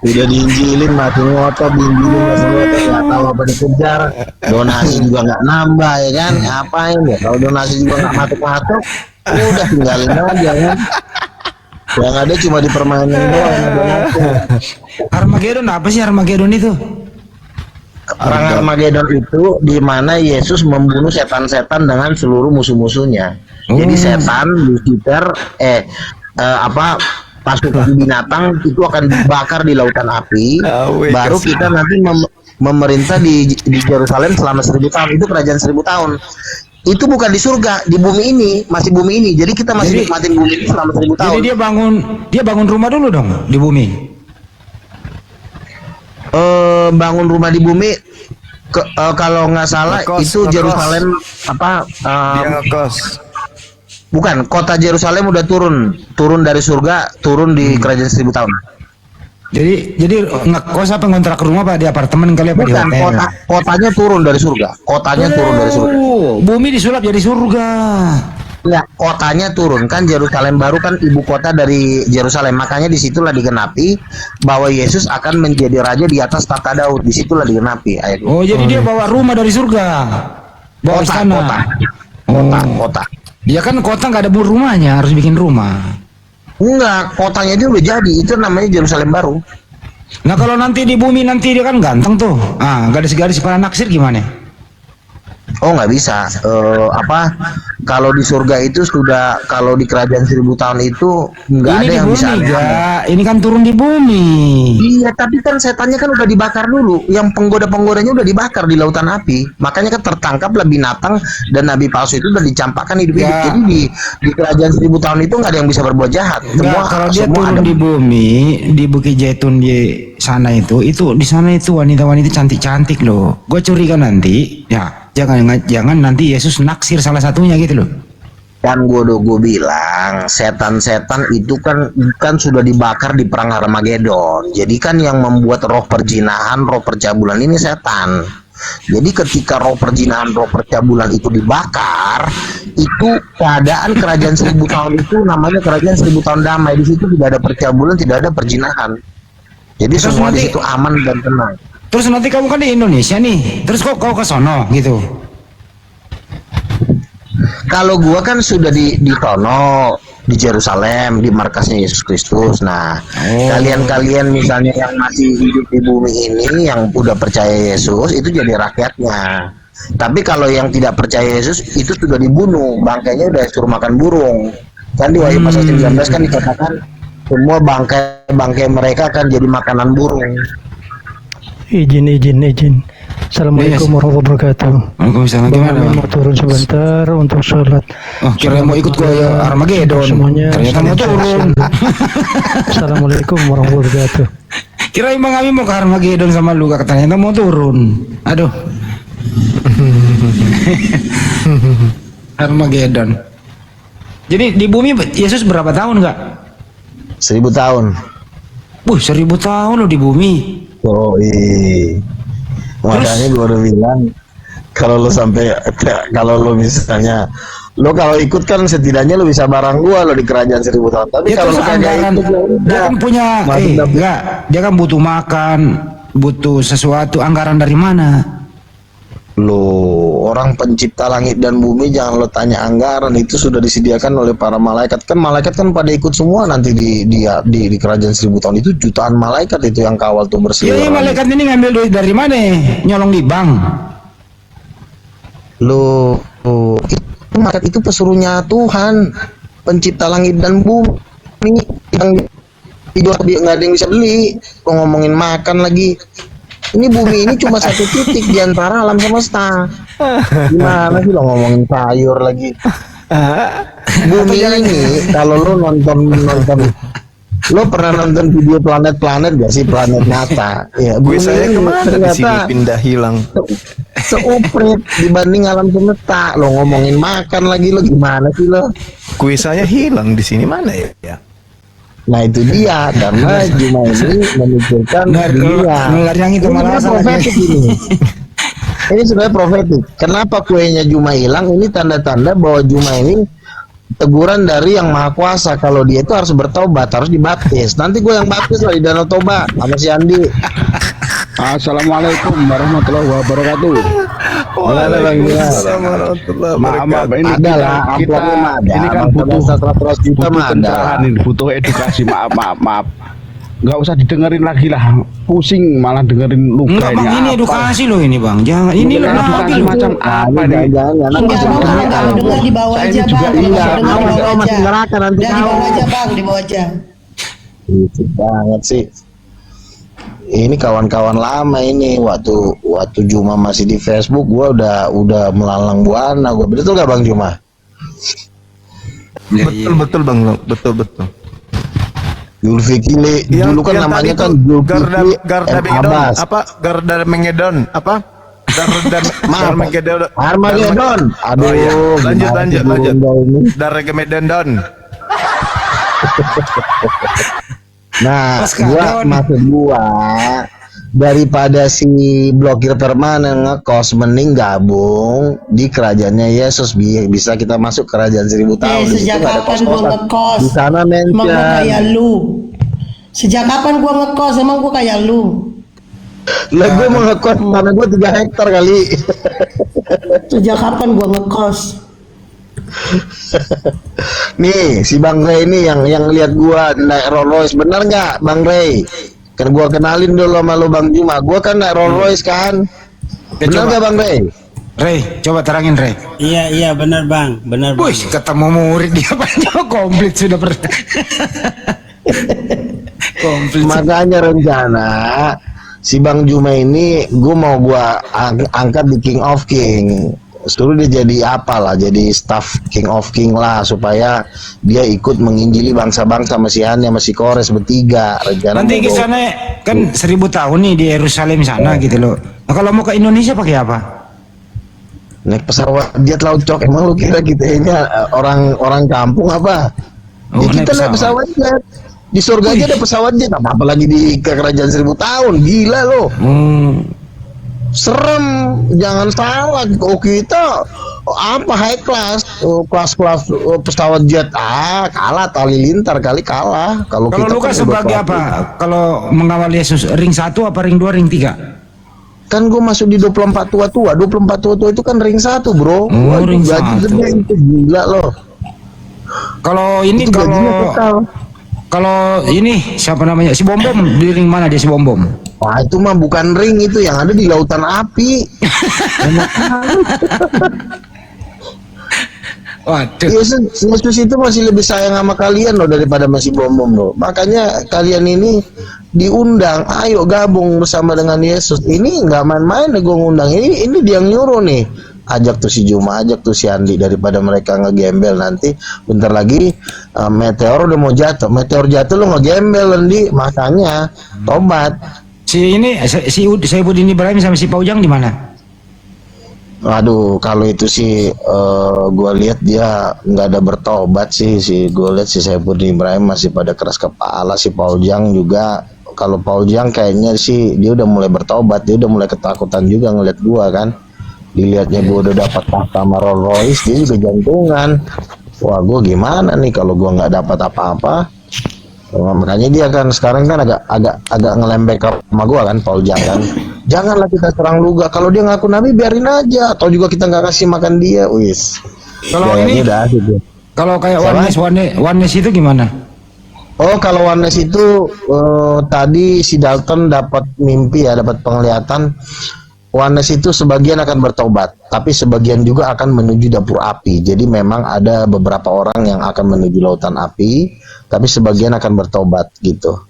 Udah diinjilin masih ngotot, diinjilin masih ngotot, nggak tahu apa dikejar, donasi juga nggak nambah ya kan, ngapain ya, kalau donasi juga nggak masuk, udah tinggalin aja kan, yang ada cuma dipermainin doang. Armageddon apa sih Armageddon itu? Perang Armageddon itu di mana Yesus membunuh setan-setan dengan seluruh musuh-musuhnya. Jadi setan, Lucifer, pasukan binatang itu akan dibakar di lautan api. Baru kita nanti memerintah di Yerusalem selama 1000 tahun. Itu kerajaan 1000 tahun. Itu bukan di surga, di bumi ini, masih bumi ini. Jadi kita masih nikmatin bumi ini selama 1000 tahun. Jadi dia bangun rumah dulu dong di bumi. Bangun rumah di bumi Kalau nggak salah itu Yerusalem apa? Dia ngekos. Bukan, kota Yerusalem udah turun dari surga, turun di kerajaan 1000 tahun. Jadi ngekos apa ngontrak rumah Pak di apartemen kali apa di Bukan, hotel? kotanya turun dari surga. Kotanya turun dari surga. Bumi disulap jadi surga. Ya, kotanya turun kan Yerusalem baru kan ibu kota dari Yerusalem. Makanya disitulah digenapi bahwa Yesus akan menjadi raja di atas tahta Daud. Disitulah digenapi ayat itu. Oh, jadi dia bawa rumah dari surga. Bawa Kota, istana. kota. Ya kan kota nggak ada rumahnya, harus bikin rumah. Enggak, kotanya dia udah jadi. Itu namanya Yerusalem baru. Nah kalau nanti di bumi nanti dia kan ganteng tuh. Garis-garis kepala naksir gimana? Oh nggak bisa. Kalau di surga itu sudah, kalau di kerajaan 1000 tahun itu nggak Ini ada di yang bumi, bisa aneh-aneh. Ga. Ini kan turun di bumi. Iya, tapi kan setannya kan udah dibakar dulu. Yang penggoda-penggodanya udah dibakar di lautan api. Makanya kan tertangkaplah binatang dan nabi palsu itu udah dicampakkan hidup-hidup. Ya. Jadi di kerajaan 1000 tahun itu nggak ada yang bisa berbuat jahat. Nggak, kalau dia semua turun ada. di bumi di Bukit Zaitun di sana itu di sana itu wanita-wanita cantik-cantik loh. Gue curiga nanti, ya jangan nanti Yesus naksir salah satunya gitu loh. Kan gue bilang setan-setan itu kan sudah dibakar di perang Harmagedon. Jadi kan yang membuat roh perjinahan, roh percabulan ini setan. Jadi ketika roh perjinahan, roh percabulan itu dibakar, itu keadaan kerajaan 1000 tahun itu namanya kerajaan 1000 tahun damai. Di situ tidak ada percabulan, tidak ada perjinahan. Jadi Terus semua di nanti- situ aman dan tenang. Terus nanti kamu kan di Indonesia nih, terus kok kau ke sono gitu? Kalau gua kan sudah di Tono, di Yerusalem, di markasnya Yesus Kristus. Nah, kalian-kalian misalnya yang masih hidup di bumi ini, yang udah percaya Yesus, itu jadi rakyatnya. Tapi kalau yang tidak percaya Yesus, itu sudah dibunuh, bangkainya udah suruh makan burung. Kan di Wahyu pasal 19 kan dikatakan semua bangkai mereka akan jadi makanan burung. Izin. Assalamualaikum warahmatullahi wabarakatuh. Waalaikumsalam, gimana Bang, Bang? mau turun sebentar untuk sholat. Oh, kira mau ikut ke Armageddon. Semuanya. Ternyata mau turun. Assalamualaikum warahmatullahi wabarakatuh. Kira Bang Ami mau ke Armageddon sama lu, kata ternyata mau turun. Aduh. Armageddon. Jadi di bumi Yesus berapa tahun nggak? 1000 tahun. 1000 tahun loh di bumi. Oh makanya gue udah bilang kalau lo misalnya lo kalau ikut kan setidaknya lo bisa barang gua lo di kerajaan 1000 tahun. Tapi Ya, kalau terus lo kagak anggaran, ikut, ya udah. dia kan punya, Masuk dapur. enggak, dia kan butuh makan, butuh sesuatu, anggaran dari mana? Lo orang pencipta langit dan bumi, jangan lo tanya anggaran, itu sudah disediakan oleh para malaikat. Kan malaikat kan pada ikut semua nanti di kerajaan 1000 tahun itu, jutaan malaikat itu yang kawal tuh Ya, berseliweran. malaikat ini ngambil duit dari mana? Nyolong di bank. Lo itu malaikat itu pesuruhnya Tuhan, pencipta langit dan bumi, yang dijual nggak ada yang bisa beli. Kok ngomongin makan lagi. Ini bumi ini cuma satu titik di antara alam semesta. Gimana sih lo ngomongin sayur lagi? Bumi ini kalau lo nonton, lo pernah nonton video planet-planet gak sih, planet nyata? Ya, Gue bumi saya ini kemana di sini ternyata pindah hilang. seuprit dibanding alam semesta. Lo ngomongin makan lagi, lo gimana sih lo? Kue saya hilang di sini mana ya? Nah itu dia, karena Juma ini memikirkan dunia. Nular yang itu Ini malah sebenarnya salahnya. profetik ini. Ini sebenarnya profetik. Kenapa kuenya Juma hilang? Ini tanda-tanda bahwa Juma ini teguran dari yang maha kuasa. Kalau dia itu harus bertobat, harus dibaptis. Nanti gue yang baptis lah di Danau Toba sama si Andi. Assalamualaikum warahmatullahi wabarakatuh. Waalaikumsalam warahmatullahi Maaf wabarakatuh. ini Ada lah, amplopnya mah ada. ini kan Bang, butuh 100 juta mah ada. pencerahan ini, butuh edukasi. Maaf. Nggak usah didengerin lagi lah, pusing malah dengerin luka Enggak Bang, ini apa. edukasi loh ini Bang. Jangan, ini loh Edukasi nabi loh. macam apa Ini nih? jangan-jangan nanti Enggak, masuk Bang, kalau neraka. nggak dengar di bawah Saya aja, ini Bang. juga Kalau iya, nggak dengar di masuk bawah masuk aja. neraka nanti Udah di kau. bawah aja, Bang, di bawah aja. Gitu banget sih. Ini kawan-kawan lama ini, waktu Juma masih di Facebook, gua udah melalang buana. Gua betul gak Bang Juma? Betul Bang, betul. Zulfikili dulu kan namanya tadi kan tuh Zulfikili Garda M. Mengedon, Abbas. apa? Garda Mengedon, apa? Armageddon. Armageddon. Aduh, Oh, iya. gimana sih Lanjut. Bunda ini? Armageddon. Nah, Paskadon. maksud gua daripada si blokir permanen ngekos, mending gabung di kerajaannya Yesus, bisa kita masuk kerajaan 1000 tahun. Di situ Sejak nggak ada kapan gua kos-kosan. ngekos? Di sana Emang gua mention. kayak lu. Sejak kapan gua ngekos? Emang gua kayak lu. Lah gua mau ngekos tanah gua 3 hektar kali. Sejak kapan gua ngekos? Nih, si Bang Ray ini yang lihat gua naik Rolls Royce, bener nggak Bang Ray? Kan gua kenalin dulu sama lu Bang Juma, gua kan naik Rolls Royce kan. Bener coba. nggak Bang Ray? Ray, coba terangin Ray. Iya benar bang, benar bang. Wih, ketemu murid dia banyak komplit sudah komplit. Makanya rencana si Bang Juma ini gua angkat di King of King, suruh dia jadi apalah, jadi staff King of King lah, supaya dia ikut menginjili bangsa-bangsa Mesihannya, masih Kores bertiga rencana. Nanti ke sana kan 1000 tahun nih di Yerusalem sana gitu loh. Nah, kalau mau ke Indonesia pakai apa? Naik pesawat jet laut cok. Emang lu kira kita ini orang kampung apa? Oh, Ya, kita naik naik pesawat jet. Di surga aja ada pesawat jet, apa lagi di kerajaan 1000 tahun, gila lo. Serem, jangan salah. Oh, kita apa high class, kelas pesawat jet, kalah halilintar kali kalah. Kalau Kalau kita Lukas kan sebagai udah apa? Kalau mengawal Yesus ring 1 apa ring 2 ring 3? kan gue masuk di 24 tua-tua itu kan ring 1 bro. Oh, ring gaji 1. gede itu, gila loh. Kalau ini Itu gajinya total. kalau ini siapa namanya? Si Bom Bom di ring mana dia si Bom Bom? Wah, itu mah bukan ring, itu yang ada di lautan api. Enak banget. Waduh. Yesus itu masih lebih sayang sama kalian loh daripada masih bom-bom loh. Makanya kalian ini diundang, ayo gabung bersama dengan Yesus. Ini nggak main-main nih gue ngundang. Ini dia yang nyuruh nih. Ajak tuh si Juma, ajak tuh si Andi, daripada mereka ngegembel nanti. Bentar lagi meteor udah mau jatuh. Meteor jatuh lo ngegembel Andi. Makanya tobat. Si ini si Saifuddin Ibrahim sama si Paujang di mana? Aduh, kalau itu sih gue lihat dia nggak ada bertobat sih. Gue lihat si Saifuddin Ibrahim masih pada keras kepala. Si Paul Jang juga, kalau Paul Jang kayaknya sih dia udah mulai bertobat. Dia udah mulai ketakutan juga ngeliat gue kan. Dilihatnya gue udah dapat tahta sama Rolls Royce, dia juga jantungan. Wah, gue gimana nih kalau gue nggak dapat apa-apa? Makanya dia kan sekarang kan agak ngelembek sama gue kan, Paul Jang kan. Janganlah kita serang Luga. Kalau dia ngaku nabi biarin aja. Atau juga kita nggak kasih makan dia. Wis. Kalau ini udah asik ya. kalau kayak Siapa? Oneness itu gimana? Oh, kalau Oneness itu tadi si Dalton dapat mimpi ya, dapat penglihatan. Oneness itu sebagian akan bertobat, tapi sebagian juga akan menuju dapur api. Jadi memang ada beberapa orang yang akan menuju lautan api, tapi sebagian akan bertobat gitu.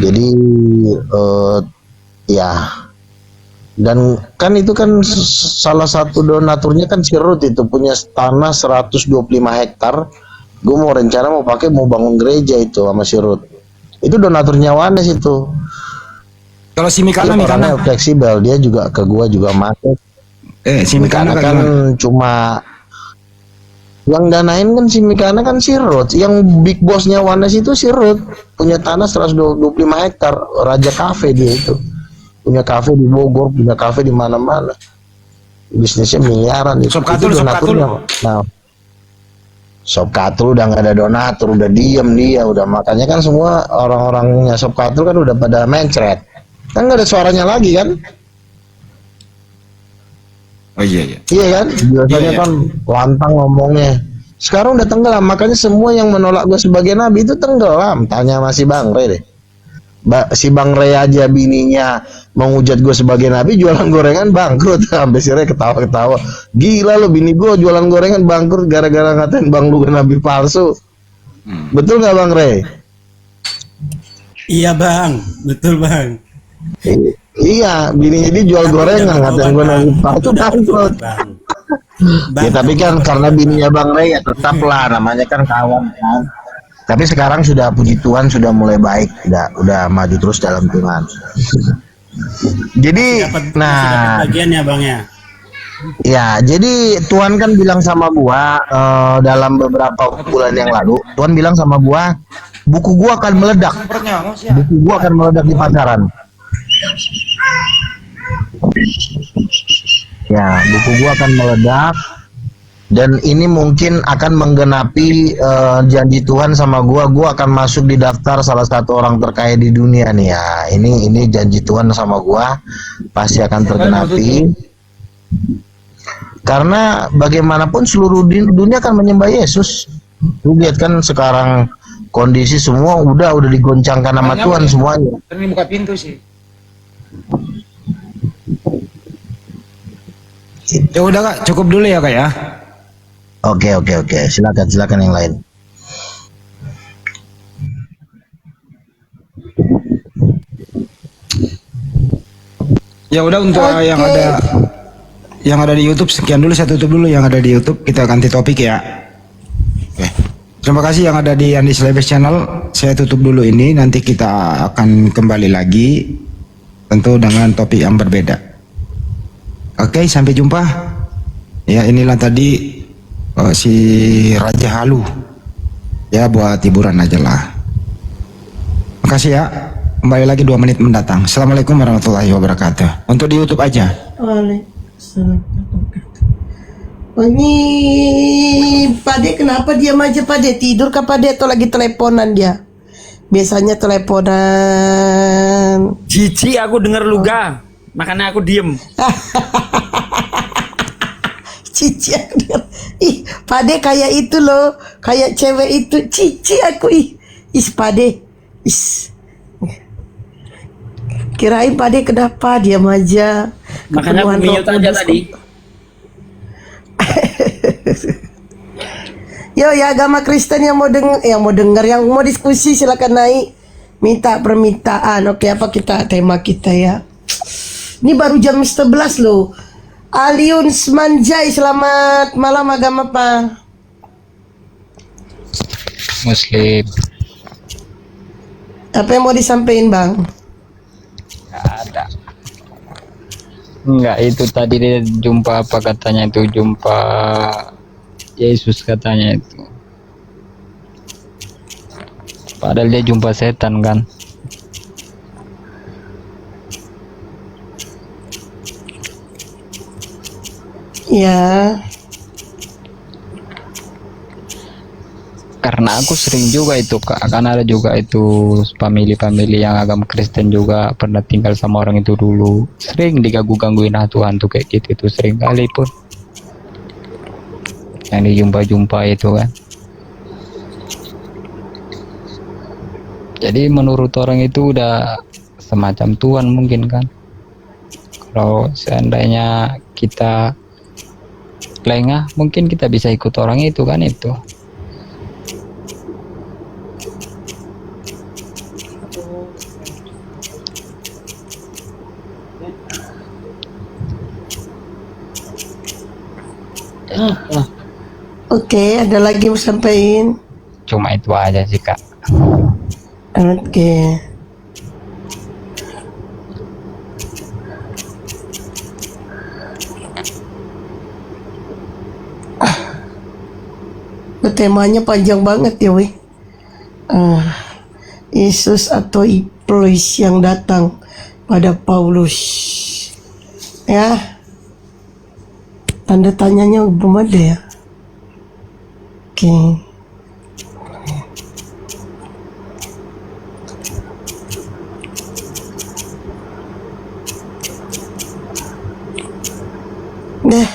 Jadi ya. Dan kan itu kan salah satu donaturnya kan si Ruth itu punya tanah 125 hektar. Gue mau rencana mau bangun gereja itu sama si Ruth. Itu donaturnya Oneness itu. Kalau si Mikana Orangnya fleksibel, dia juga ke gua juga masuk. si Mikana kan cuma yang danain kan si Mikana kan si Ruth. Yang big bossnya Oneness itu si Ruth, punya tanah 125 hektar, raja kafe dia itu. Punya kafe di Bogor, punya kafe di mana-mana. Bisnisnya miliaran itu. Sop Katul. Nah, Sop Katul udah nggak ada donatur, udah diem dia, udah makanya kan semua orang-orangnya Sop Katul kan udah pada mencret. Kan nggak ada suaranya lagi kan? Oh iya. Iya kan? Biasanya Iya. kan lantang ngomongnya. Sekarang udah tenggelam, makanya semua yang menolak gue sebagai nabi itu tenggelam. Tanya masih Bang Ray deh. Si Bang Ray aja bininya menghujat gue sebagai nabi, jualan gorengan bangkrut. Sampai si Ray ketawa-ketawa. Gila lo, bini gue jualan gorengan bangkrut gara-gara ngatain Bang lu nabi palsu. Betul nggak Bang Ray? Iya bang, betul bang. Iya, bininya dia jual gorengan ngatain gue nabi palsu bangkrut. Bang. Ya tapi kan karena bininya Bang Ray ya tetaplah namanya kan kawan kan. Tapi sekarang sudah puji Tuhan sudah mulai baik, udah maju terus dalam Tuhan. Jadi, Masih dapat nah, bagian ya bang ya. ya, jadi Tuhan kan bilang sama gua dalam beberapa bulan yang lalu, Tuhan bilang sama gua, buku gua akan meledak, buku gua akan meledak di pasaran. Ya, buku gua akan meledak, dan ini mungkin akan menggenapi janji Tuhan sama gua akan masuk di daftar salah satu orang terkaya di dunia nih ya. Ini janji Tuhan sama gua pasti akan tergenapi. Karena bagaimanapun seluruh dunia akan menyembah Yesus. Lu lihat kan sekarang kondisi semua udah digoncangkan sama Tuhan semuanya. Ini buka pintu sih. Ya udah Kak, cukup dulu ya Kak ya. Oke. Silakan yang lain. Ya udah untuk Oke. yang ada di YouTube sekian dulu, saya tutup dulu yang ada di YouTube, kita ganti topik ya. Oke. Terima kasih yang ada di Andi Slebes Channel. Saya tutup dulu ini, nanti kita akan kembali lagi tentu dengan topik yang berbeda. Oke, sampai jumpa. Ya, inilah tadi si Raja Halu. Ya, buat hiburan aja lah. Makasih ya. Kembali lagi 2 menit mendatang. Assalamualaikum warahmatullahi wabarakatuh. Untuk di YouTube aja. Waalaikumsalam. Oh, ini Pade kenapa diam aja Pade? Tidur kah Pade atau lagi teleponan dia? Biasanya teleponan. Cici aku denger lu ga, makanya aku diem. Cici aku dengar. Ih, Pade kayak itu loh, kayak cewek itu. Cici aku Is Pade. Kirain Pade kenapa diam aja. Makanya aku Kepenuhan mute Roh aja Kudus. tadi. Yo ya agama Kristen yang mau dengar, yang mau diskusi silakan naik. Minta permintaan. Oke, apa tema kita ya? Ini baru jam 11 loh. Aliun Manjai, selamat malam agama apa? Muslim. Apa yang mau disampaikan bang? Ada. Enggak, itu tadi dia jumpa apa katanya itu, jumpa Yesus katanya itu. Padahal dia jumpa setan kan. Ya. Karena aku sering juga itu Kak, karena ada juga itu family yang agama Kristen juga pernah tinggal sama orang itu dulu, sering diganggu-gangguin hantu-hantu kayak gitu, itu sering kali pun yang dijumpa-jumpa itu kan. Jadi menurut orang itu udah semacam Tuhan mungkin kan. Kalau seandainya kita lengah, mungkin kita bisa ikut orang itu kan itu. Oke, ada lagi mau sampaikan? Cuma itu aja sih Kak. Oke. Temanya panjang banget ya weh. Yesus atau iblis yang datang pada Paulus. Ya. Tanda tanyanya belum ada ya. Oke. Dah.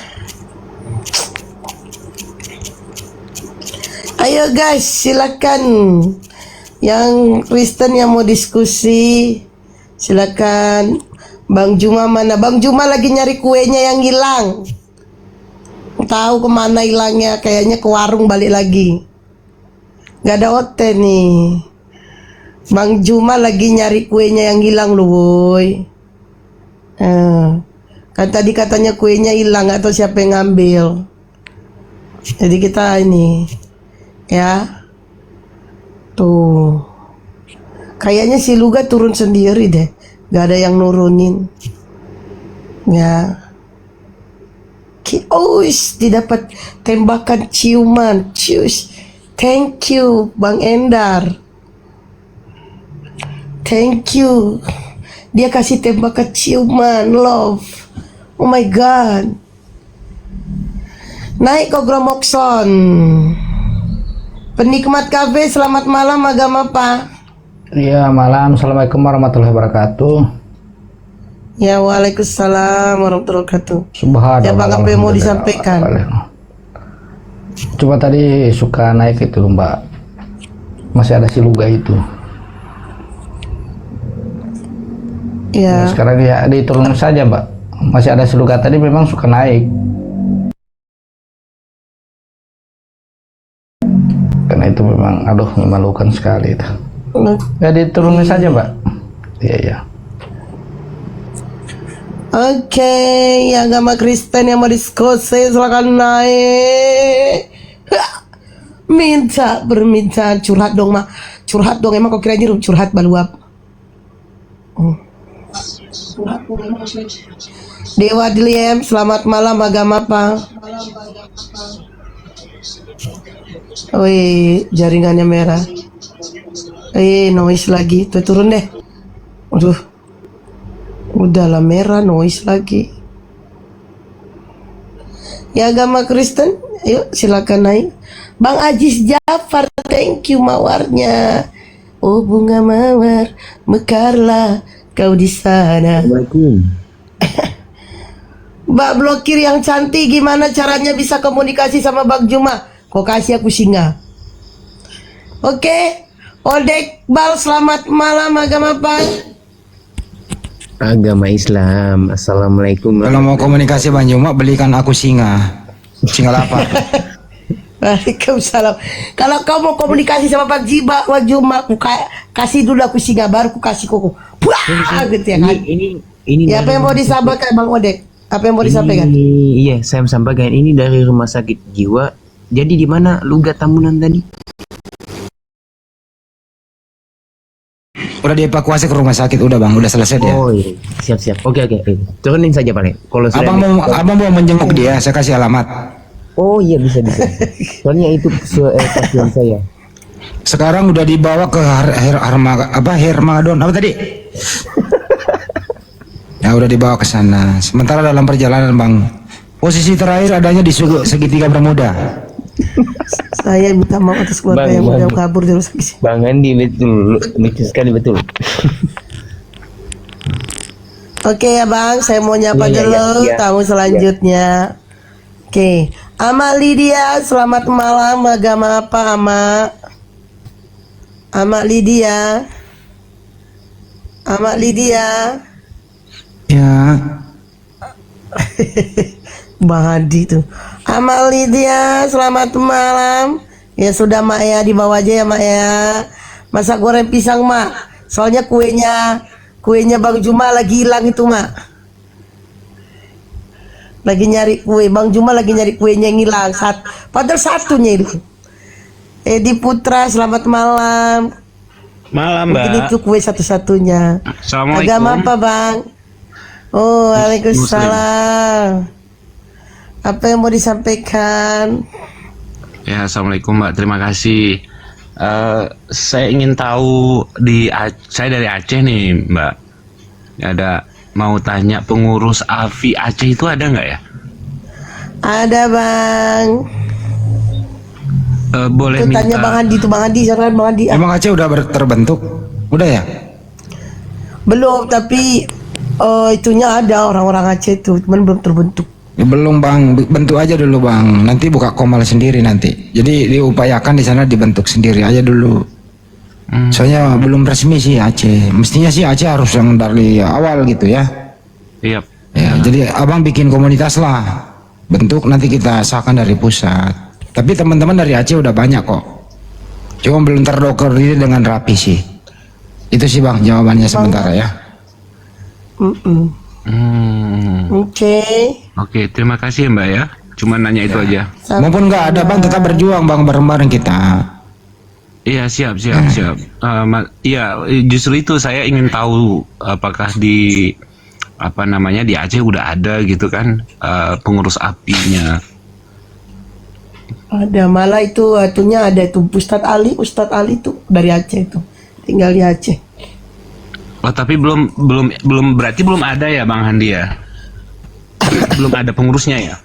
Ayo guys, silakan yang Kristen yang mau diskusi, silakan. Bang Juma mana? Bang Juma lagi nyari kuenya yang hilang. Tahu kemana hilangnya? Kayaknya ke warung balik lagi. Gak ada hotel nih. Bang Juma lagi nyari kuenya yang hilang loh, boy. Kan tadi katanya kuenya hilang, gak tahu siapa yang ngambil. Jadi kita ini, ya, tuh. Kayaknya si Luga turun sendiri deh. Gak ada yang nurunin. Ya. Didapat tembakan ciuman. Cius. Thank you Bang Endar. Thank you. Dia kasih tembakan ciuman. Love. Oh my god. Naik ke Gromokson. Penikmat kafe, selamat malam. Agama apa? Iya, malam. Assalamualaikum warahmatullahi wabarakatuh. Ya, waalaikumsalam warahmatullahi wabarakatuh. Subhanallah. Ya, Bang, apa yang mau disampaikan? Coba tadi suka naik itu, Mbak. Masih ada si Luga itu. Ya. Nah, sekarang ya diturun saja, Mbak. Masih ada si Luga tadi memang suka naik. Karena itu memang, aduh, memalukan sekali itu. Ya diturunin saja, Mbak. Iya, iya. Oke, yang agama Kristen yang mau diskusi silakan naik. Minta permintaan curhat dong, Mak. Curhat dong, emang kok kira nyirum curhat baluap. Dewa Diliem, selamat malam. Agama apa? Wih, jaringannya merah. Noise lagi. Tuh, turun deh. Aduh. Udahlah merah, noise lagi. Ya, agama Kristen, ayo silakan naik. Bang Ajis Jafar, thank you mawarnya. Oh bunga mawar, mekarlah kau di sana. Assalamualaikum. Mbak blokir yang cantik, gimana caranya bisa komunikasi sama Bang Juma? Kok kasih aku singa. Oke, Odek Bal, selamat malam. Agama apa? Agama Islam. Assalamualaikum. Kalau mau komunikasi Bang Juma, belikan aku singa. Singa lapar. Waalaikumsalam. Kalau kau mau komunikasi sama Bang Juma, aku kasih dulu aku singa, baru aku kasih koko. Wah, gitu ya kan? Ini ya, apa yang mau disampaikan Bang Odek? Apa yang mau disampaikan? Iya, saya sampaikan ini dari rumah sakit jiwa. Jadi di mana Luga Tambunan tadi? Udah dievakuasi ke rumah sakit, udah Bang, udah selesai dia. Oh iya, siap. Oke. Turunin saja Pak. Kalau Abang mau menjenguk dia, saya kasih alamat. Oh iya, bisa. Soalnya itu pasien saya. Sekarang udah dibawa ke Hermadon apa tadi? Ya udah dibawa ke sana. Sementara dalam perjalanan Bang, posisi terakhir adanya di segitiga Bermuda. Saya minta maaf atas keluarga yang udah kabur terus. Bang Andi betul, lucu sekali betul. Oke ya Bang, saya mau nyapa dulu tamu selanjutnya. Oke, Ama Lydia, selamat malam. Agama apa Ama? Ama Lydia. Ya. Bang Adi tuh. Ama Lydia, selamat malam. Ya sudah Mak ya, dibawa aja ya Mak ya. Masak goreng pisang Mak. Soalnya kuenya Bang Juma lagi hilang itu Mak. Lagi nyari kue, Bang Juma lagi nyari kuenya yang hilang. Padahal satunya hilang. Edi Putra, selamat malam. Malam Mbak. Mungkin itu kue satu-satunya. Assalamualaikum. Agama apa Bang? Oh, waalaikumsalam. Apa yang mau disampaikan? Ya, assalamualaikum Mbak. Terima kasih. Saya ingin tahu saya dari Aceh nih Mbak. Ada mau tanya pengurus AFI Aceh itu ada nggak ya? Ada Bang. Boleh minta. Tanya Bang Andi tuh, Bang Andi, jangan Bang Andi. Emang Aceh udah terbentuk? Udah ya? Belum, tapi itunya ada orang-orang Aceh itu, cuman belum terbentuk. Ya, belum Bang, bentuk aja dulu Bang. Nanti buka komal sendiri nanti. Jadi diupayakan di sana dibentuk sendiri aja dulu. Soalnya belum resmi sih Aceh. Mestinya sih Aceh harus yang dari awal gitu ya. Iya. Ya, jadi Abang bikin komunitas lah. Bentuk nanti kita sahkan dari pusat. Tapi teman-teman dari Aceh udah banyak kok. Cuma belum terdokumentir dengan rapi sih. Itu sih Bang jawabannya sementara ya. Oke, terima kasih Mbak ya. Cuma nanya itu aja. Maupun nggak ada Bang, tetap berjuang Bang, bareng-bareng kita. Iya, siap. Iya, justru itu saya ingin tahu apakah di di Aceh udah ada gitu kan pengurus apinya. Ada, malah itu atunya ada itu Ustadz Ali tuh dari Aceh itu, tinggal di Aceh. Oh, tapi belum berarti belum ada ya Bang Handi ya? Belum ada pengurusnya ya?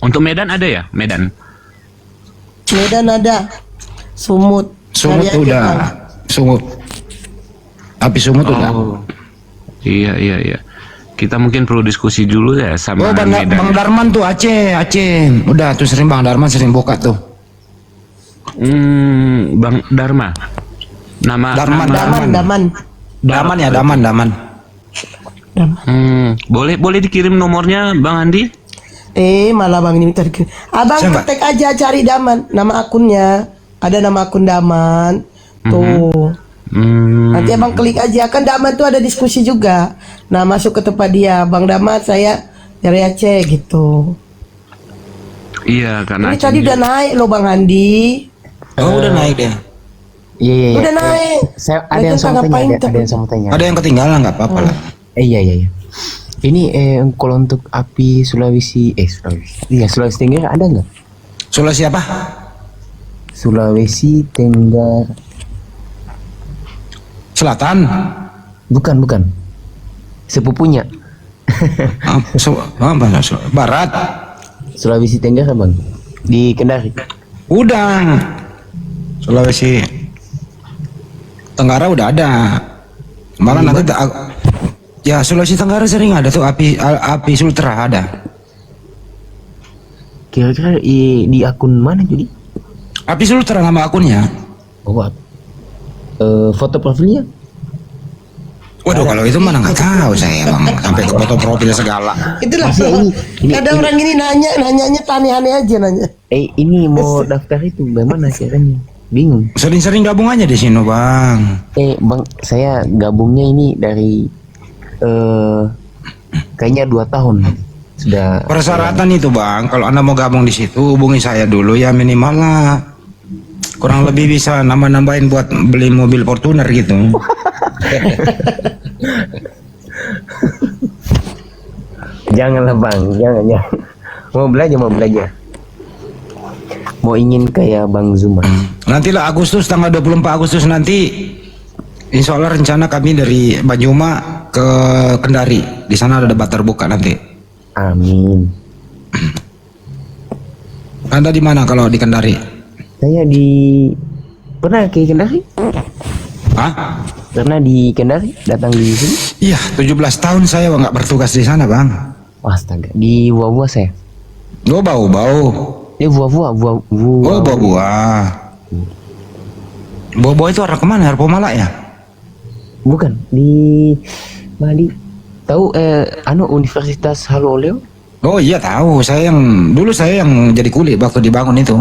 Untuk Medan ada ya? Medan ada, Sumut Sumut dari Aceh, udah, Bang. Sumut. Api Sumut udah. Iya. Kita mungkin perlu diskusi dulu ya sama Medan. Bang Darman tuh Aceh. Udah tuh sering Bang Darman sering buka tuh. Bang Dharma. Daman. Boleh dikirim nomornya Bang Andi? Malah Bang ini minta dikirim. Abang ketik aja, cari Daman, nama akunnya. Ada nama akun Daman. Tuh. Nanti abang klik aja, kan Daman tuh ada diskusi juga. Nah, masuk ke tempat dia, Bang Daman saya dari Aceh gitu. Iya, karena ini tadi udah naik loh Bang Andi. Oh, udah naik deh. Iya. Udah naik. Saya ada yang sama tanya. Ada yang ketinggalan nggak apa-apa lah. Iya. Ini kalau untuk api Sulawesi Tenggara ada nggak? Sulawesi apa? Sulawesi Tenggara Selatan. Bukan. Sepupunya. Barat. Sulawesi Tenggara Bang. Di Kendari. Udah. Sulawesi Tenggara udah ada. Malah nanti ya Sulawesi Tenggara sering ada tuh api Sultra ada. Kira-kira di akun mana jadi? Api Sultra nama akunnya. Oh, foto profilnya? Waduh, kalau itu mana nggak tahu saya Bang, sampai ke foto profil segala. Itulah kadang orang ini nanyanya aneh-aneh aja nanya. Ini mau daftar itu bagaimana caranya? Bingung. Sering-sering gabung aja di sini Bang. Bang, saya gabungnya ini dari kayaknya 2 tahun sudah. Persyaratan itu Bang, kalau Anda mau gabung di situ hubungi saya dulu ya, minimal lah kurang lebih bisa nambah-nambahin buat beli mobil Fortuner gitu. Janganlah Bang, jangan. Mau belajar. Mau ingin kayak Bang Zuma. Nantilah Agustus, tanggal 24 Agustus nanti, insya Allah rencana kami dari Banyuma ke Kendari. Di sana ada debat terbuka nanti. Amin. Anda di mana kalau di Kendari? Saya pernah ke Kendari? Hah? Pernah di Kendari? Datang di sini? Iya, 17 tahun saya nggak bertugas di sana Bang. Astaga, di Buah-Buah saya. Oh, bau-bau. Buah-buah. Oh, buah-buah. Buah-buah itu arah kemana? Arah Pomala ya? Bukan, di Bali. Tahu Universitas Halo Oleo? Oh iya tahu, dulu saya yang jadi kuli waktu dibangun itu.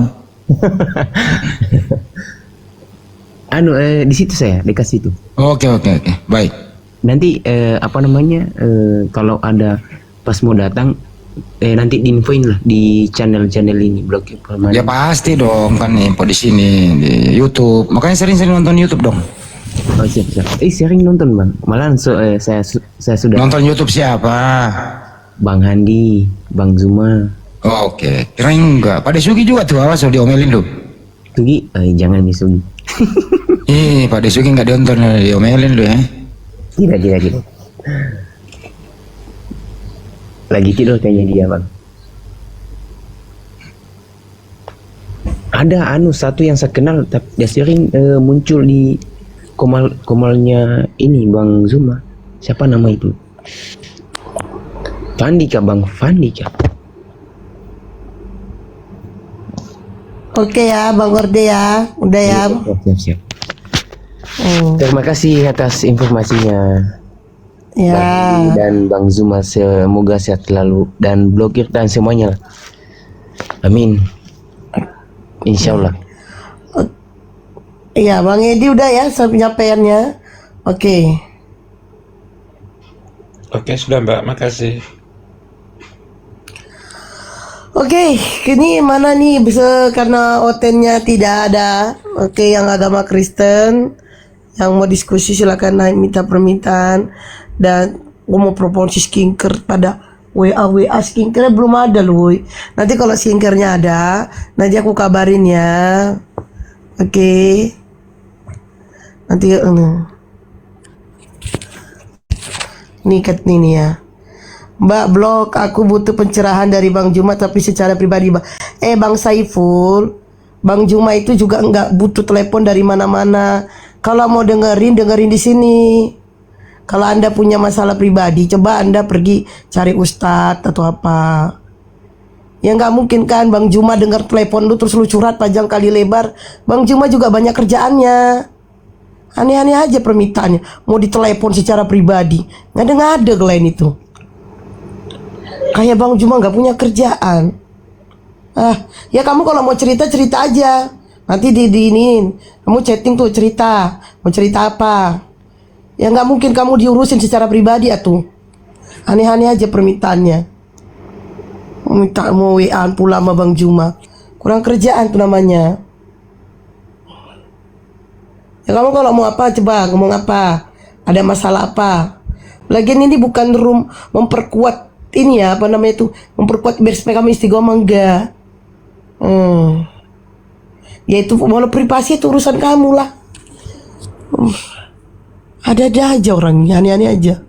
Di situ saya, dekat situ. Oke, baik. Nanti kalau ada pas mau datang, nanti diinfoin lah di channel ini blog permanen. Ya pasti dong, kan info di sini di YouTube. Makanya sering-sering nonton YouTube dong. Oh siap. Sering nonton Bang. Malahan saya sudah nonton YouTube siapa? Bang Handi, Bang Zuma. Oh, oke. Kirain enggak. Pak Desugi juga tuh, awas diomelin lu. Sugi, jangan Sugi. Pak Desugi nggak ditonton, diomelin lu ya. Tidak. Lagi tidur kayaknya dia Bang. Ada satu yang saya kenal, tapi dia sering muncul di komalnya ini Bang Zuma. Siapa nama itu? Fandi Bang Fandi. Oke ya Bang Orde ya, udah ya. Siap. Terima kasih atas informasinya. Ya. Bagi dan Bang Zuma, semoga sehat selalu dan blokir dan semuanya. Amin. Insya Allah. Iya Bang Edi udah ya penyampaiannya. Oke, sudah Mbak, makasih. Oke, ini mana nih bisa karena otennya tidak ada. Oke, yang agama Kristen yang mau diskusi silakan naik minta permintaan, dan gue mau promosi skincare pada WA skincare belum ada loh. Nanti kalau skincarenya ada, nanti aku kabarin ya. Oke. Nanti nih ya. Mbak blog, aku butuh pencerahan dari Bang Juma tapi secara pribadi. Bang Saiful, Bang Juma itu juga nggak butuh telepon dari mana-mana. Kalau mau dengerin di sini. Kalau Anda punya masalah pribadi, coba Anda pergi cari ustadz atau apa. Ya nggak mungkin kan Bang Juma dengar telepon lu terus lu curhat panjang kali lebar. Bang Juma juga banyak kerjaannya. Aneh-aneh aja permintaannya. Mau ditelepon secara pribadi, ngada-ngada kalian itu. Kayak Bang Juma nggak punya kerjaan. Ya kamu kalau mau cerita aja. Nanti diinin. Kamu chatting tuh cerita. Mau cerita apa? Ya nggak mungkin kamu diurusin secara pribadi atuh. Aneh-aneh aja permintaannya. Minta mau WA-an pula sama Bang Juma. Kurang kerjaan tuh namanya. Ya kamu kalau mau apa coba ngomong apa? Ada masalah apa? Lagian ini bukan room memperkuat ini ya, apa namanya itu, memperkuat biar supaya kami istiqomah, enggak. Ya itu mau privasi itu urusan kamu lah. Ada aja orangnya, aneh-aneh aja.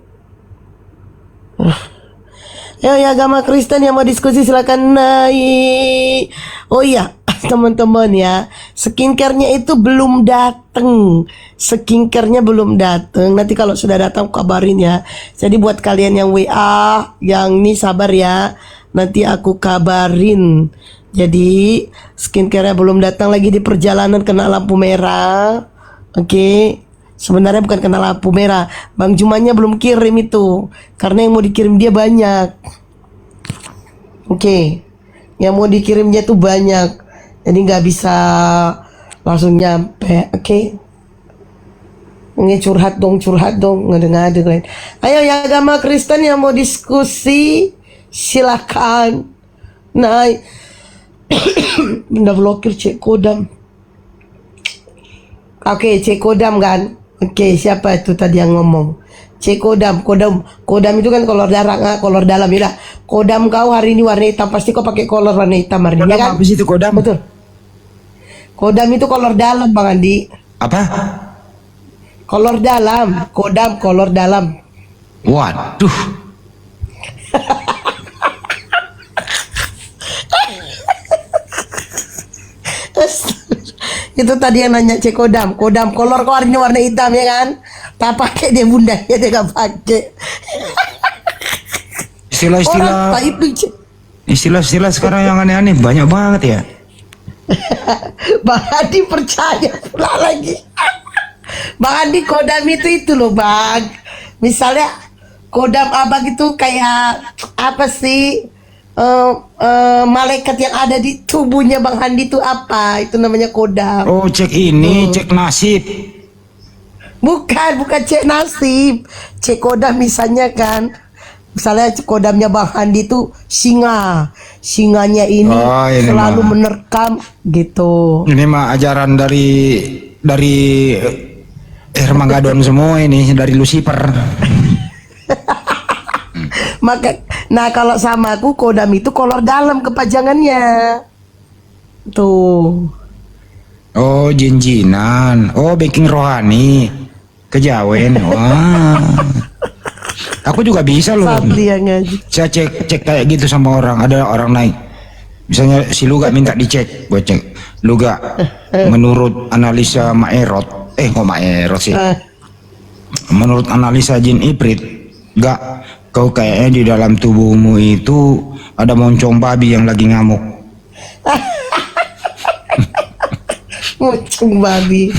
Ya agama Kristen yang mau diskusi silakan naik. Oh iya, teman-teman ya, skincare-nya itu belum dateng. Nanti kalau sudah datang kabarin ya. Jadi buat kalian yang WA, yang ini sabar ya, nanti aku kabarin. Jadi skincare-nya belum datang, lagi di perjalanan kena lampu merah. Oke. Sebenarnya bukan kena lampu merah, Bang Jumanya belum kirim itu, karena yang mau dikirim dia banyak. Oke. Yang mau dikirimnya tuh banyak, jadi nggak bisa langsung nyampe. Oke. Ini curhat dong, ngade-ngade kalian. Ayo ya agama Kristen yang mau diskusi silakan naik. Benda blokir Cek Kodam. Oke, Cek Kodam kan. Oke, siapa itu tadi yang ngomong? Cek Kodam itu kan kolor darah, kolor dalam ya. Kodam kau hari ini warna hitam, pasti kau pakai kolor warna hitam hari ini ya kan? Apa sih itu kodam? Betul. Kodam itu kolor dalam Bang Andi. Apa? Kolor dalam, kodam kolor dalam. Waduh. Itu tadi yang nanya Cek Kodam kolor kau hari ini warna hitam ya kan? Tak pakai dia bunda ya, dia gak pakai. Istilah sekarang yang aneh-aneh banyak banget ya. Bang Andi percaya pula lagi. Bang Andi kodam itu loh Bang. Misalnya kodam abang itu kayak apa sih? Malaikat yang ada di tubuhnya Bang Andi itu apa? Itu namanya kodam. Oh, cek ini, cek nasib. Bukan cek nasib. Cek kodam misalnya kan. Misalnya kodamnya Bang Andi itu singa. Singanya ini selalu menerkam gitu. Ini mah ajaran dari Hermagadon semua ini, dari Lucifer. Nah kalau sama aku kodam itu kolor dalam kepajangannya. Tuh. Oh, jin-jinan. Oh, baking rohani. Kejawen. Wah. Aku juga bisa loh. Saya cek kayak gitu sama orang. Ada orang naik. Misalnya si Luga minta dicek, gue cek. Luga, menurut analisa Maerot, kok Maerot sih? Menurut analisa jin Iprit, gak, kau kayaknya di dalam tubuhmu itu ada moncong babi yang lagi ngamuk. Moncong babi.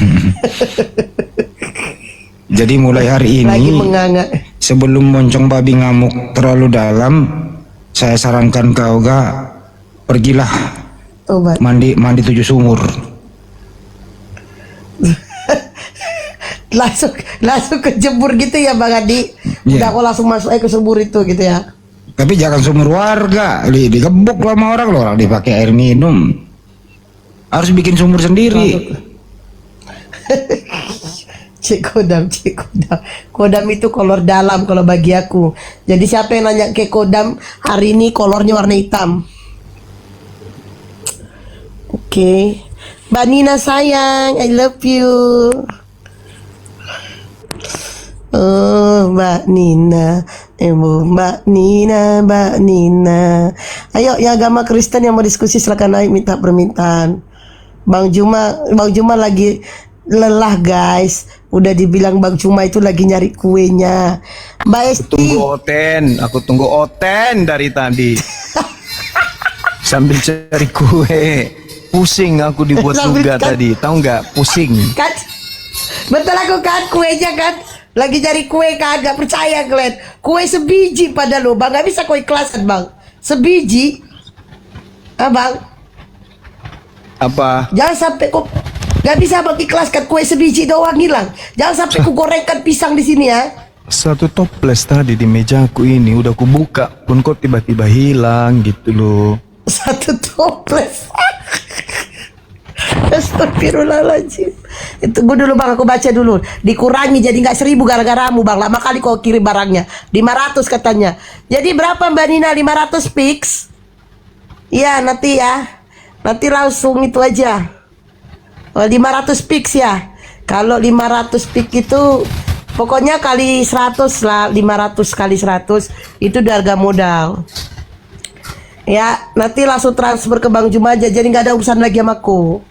Jadi mulai hari ini, sebelum moncong babi ngamuk terlalu dalam, saya sarankan kau gak, pergilah mandi 7 sumur. langsung kejebur gitu ya Bang Adi. Udah aku langsung masuk ke sumur itu gitu ya. Tapi jangan sumur warga, digebuk lah sama orang loh, orang dipakai air minum. Harus bikin sumur sendiri. Cik Kodam. Kodam itu kolor dalam kalau bagi aku. Jadi siapa yang nanya ke Kodam hari ini kolornya warna hitam. Oke. Mbak Nina sayang, I love you. Oh, Mbak Nina. Mbak Nina. Ayo, yang agama Kristen yang mau diskusi silakan naik minta permintaan. Bang Juma lagi lelah guys. Udah dibilang Bang Juma itu lagi nyari kuenya. Mbak Esti. Aku tunggu Oten dari tadi. Sambil cari kue. Pusing aku dibuat juga tadi. Tahu nggak? Pusing. Kan? Betul aku kan kuenya kan. Lagi cari kue kan, gak percaya Glenn. Kue sebiji pada lo, Bang. Gak bisa kue ikhlasan, Bang. Sebiji. Bang. Apa? Jangan sampai kok gak bisa Bang ikhlaskan kue sebiji doang hilang. Jangan sampai ku gorengkan pisang di sini ya. Satu toples tadi di mejaku ini udah ku buka pun kok tiba-tiba hilang gitu loh. Satu toples. Astagfirullahaladzim. Tunggu dulu Bang, aku baca dulu. Dikurangi jadi nggak 1000 gara-garamu Bang. Lama kali kau kirim barangnya. 500 katanya. Jadi berapa Mbak Nina? 500 pix? Iya nanti ya. Nanti langsung itu aja. 500 pix ya. Kalau 500 pix itu pokoknya kali 100 lah. 500 kali 100 itu udah harga modal. Ya, nanti langsung transfer ke Bang Juma aja. Jadi nggak ada urusan lagi sama aku.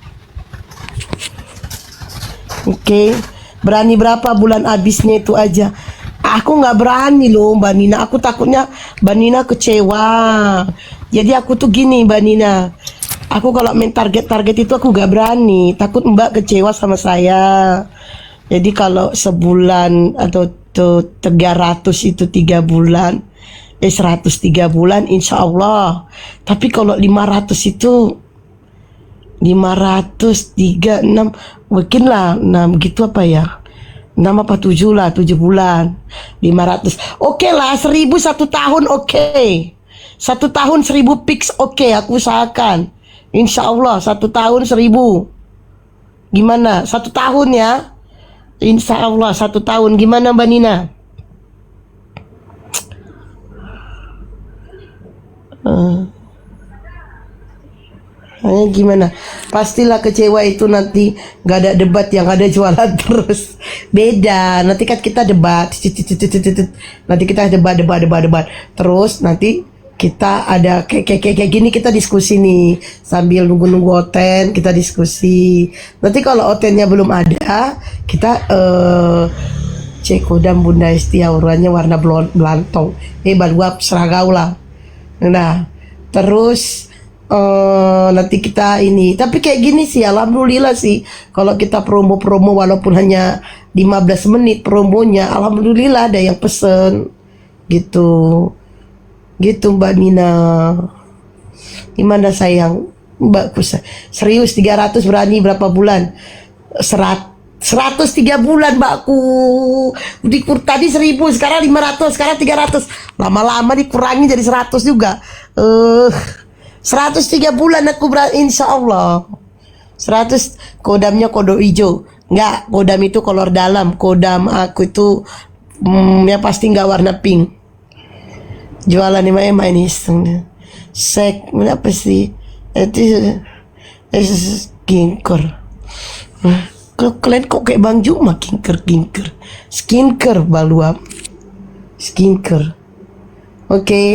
Oke, berani berapa bulan habisnya itu aja. Aku nggak berani loh Mbak Nina. Aku takutnya Mbak Nina kecewa. Jadi aku tuh gini Mbak Nina. Aku kalau main target itu aku nggak berani. Takut Mbak kecewa sama saya. Jadi kalau sebulan atau 300 itu 3 bulan. 103 bulan insya Allah. Tapi kalau 500 itu 503 6 mungkin lah 6 gitu apa ya 6 apa 7 lah 7 bulan 500 oke lah 1000 1 tahun oke 1 tahun 1000 pix oke aku usahakan insya Allah 1 tahun 1000 gimana 1 tahun ya insya Allah 1 tahun gimana Mbak Nina gimana? Pastilah kecewa itu nanti gak ada debat yang ada jualan terus. Beda. Nanti kan kita debat. Nanti kita debat. Terus nanti kita ada kayak gini kita diskusi nih sambil nunggu Oten kita diskusi. Nanti kalau Otennya belum ada, kita Cik Kodam Bunda Esti auranya warna belantong. Baluap seragau lah. Nah, terus nanti kita ini tapi kayak gini sih alhamdulillah sih kalau kita promo walaupun hanya 15 menit promonya alhamdulillah ada yang pesen gitu Mbak Nina gimana sayang Mbak serius 300 berani berapa bulan 103 bulan Mbakku tadi 1000 sekarang 500 sekarang 300 lama-lama dikurangi jadi 100 juga 103 bulan aku insya Allah 100 kodamnya kodo hijau enggak kodam itu kolor dalam kodam aku itu ya pasti enggak warna pink jualan emak ini sek apa sih itu kinker kalau kalian kok kayak Bang Juma kinker skincare baluap skincare oke.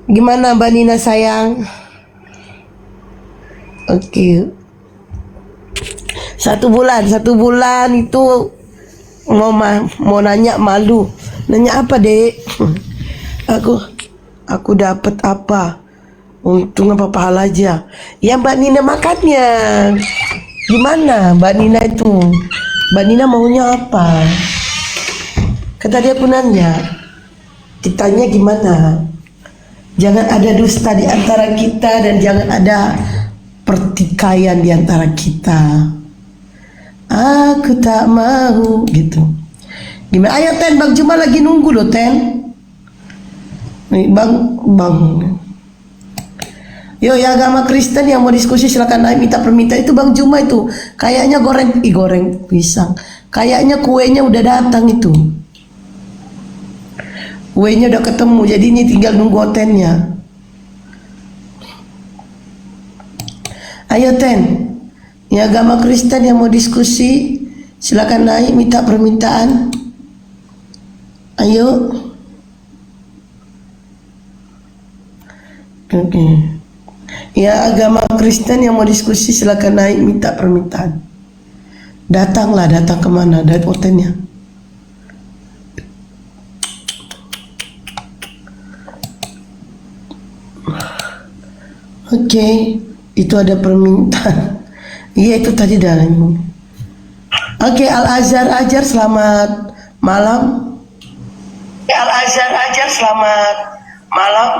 Gimana Mbak Nina sayang? Oke. 1 bulan itu mau nanya malu. Nanya apa, Dek? Aku dapat apa? Untung apa pahala aja. Ya Mbak Nina makannya. Gimana Mbak Nina itu? Mbak Nina maunya apa? Kata dia aku nanya. Ditanya gimana? Jangan ada dusta di antara kita dan jangan ada pertikaian di antara kita. Aku tak mau gitu. Gimana? Ayo Ten, Bang Juma lagi nunggu loh Ten. Nih, Bang. Yo, ya agama Kristen yang mau diskusi silakan naik minta permintaan itu Bang Juma itu. Kayaknya goreng pisang. Kayaknya kuenya udah datang itu. Kuenya udah ketemu, jadi ini tinggal nunggu hotelnya. Ayo Ten, ya agama Kristen yang mau diskusi silakan naik minta permintaan. Ayo. Oke. Ya agama Kristen yang mau diskusi silakan naik minta permintaan. Datang kemana? Dari hotelnya. Oke, itu ada permintaan. Iya itu tadi dalam. Oke, Al-Azhar Ajar selamat malam. Al-Azhar Ajar selamat malam.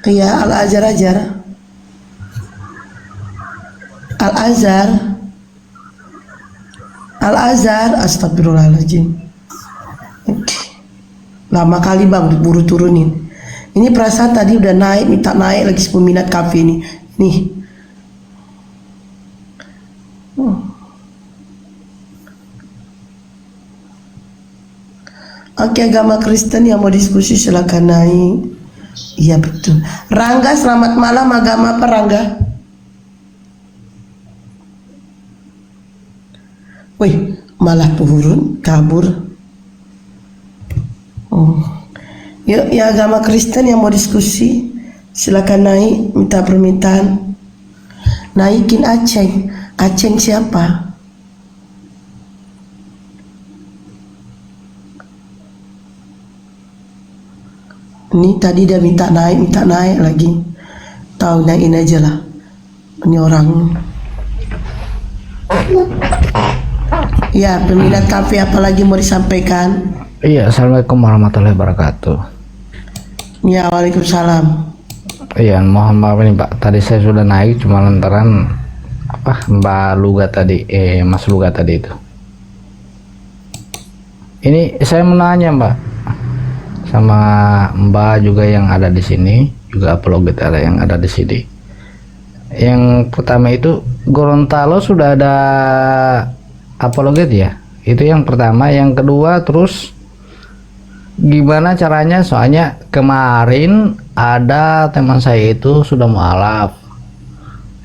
Iya, Al-Azhar Ajar. Al-Azhar, astagfirullahaladzim. Oke. Lama kali Bang diburu turunin. Ini perasaan tadi udah naik, minta naik lagi peminat kafe ini. Nih. Oke, agama Kristen yang mau diskusi silakan naik. Iya betul. Rangga selamat malam, agama apa Rangga? Wih, malah turun, kabur. Oh. Yuk, ya agama Kristen yang mau diskusi silakan naik minta permintaan. Naikin Aceng. Aceng siapa? Ini tadi dia minta naik lagi. Tahu naikin aja lah. Ini orang. Ya, peminat kafe apalagi mau disampaikan? Iya, assalamualaikum warahmatullahi wabarakatuh. Ya, waalaikumsalam. Iya, mohon maaf nih Pak. Tadi saya sudah naik cuma lantaran Mbak Luga tadi, Mas Luga tadi itu. Ini saya mau nanya Mbak, sama Mbak juga yang ada di sini, juga apologet ada yang ada di sini. Yang pertama itu Gorontalo sudah ada apologet ya, itu yang pertama. Yang kedua, terus gimana caranya, soalnya kemarin ada teman saya itu sudah mualaf,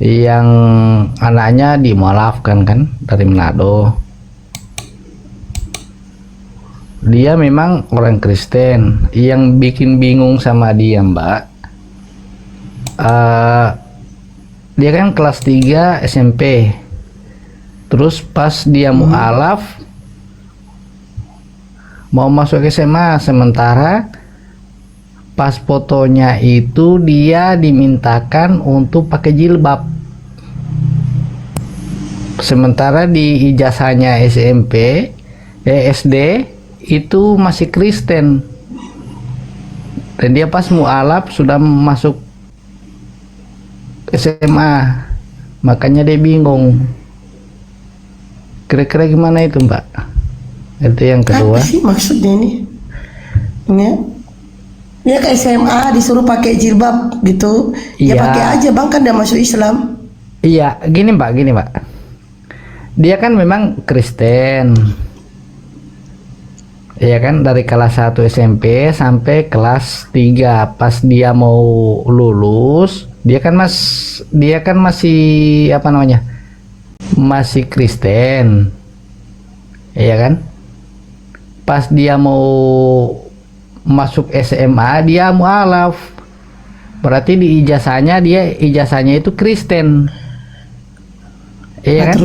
yang anaknya dimualafkan kan dari Manado. Dia memang orang Kristen. Yang bikin bingung sama dia Mbak, dia kan kelas 3 SMP. Terus pas dia mualaf mau masuk SMA, sementara pas fotonya itu dia dimintakan untuk pakai jilbab, sementara di ijazahnya SD itu masih Kristen. Dan dia pas mualaf sudah masuk SMA, makanya dia bingung. Kira-kira gimana itu Mbak? Itu yang kedua. Apa sih maksudnya ini? Dia ke SMA disuruh pakai jilbab gitu. Ya Iya. pakai aja Bang, kan dia masuk Islam. Iya, gini Mbak. Dia kan memang Kristen. Iya kan, dari kelas 1 SMP sampai kelas 3. Pas dia mau lulus, dia kan masih apa namanya? Masih Kristen. Iya kan? Pas dia mau masuk SMA dia mualaf. Berarti di ijazahnya itu Kristen. Iya kan?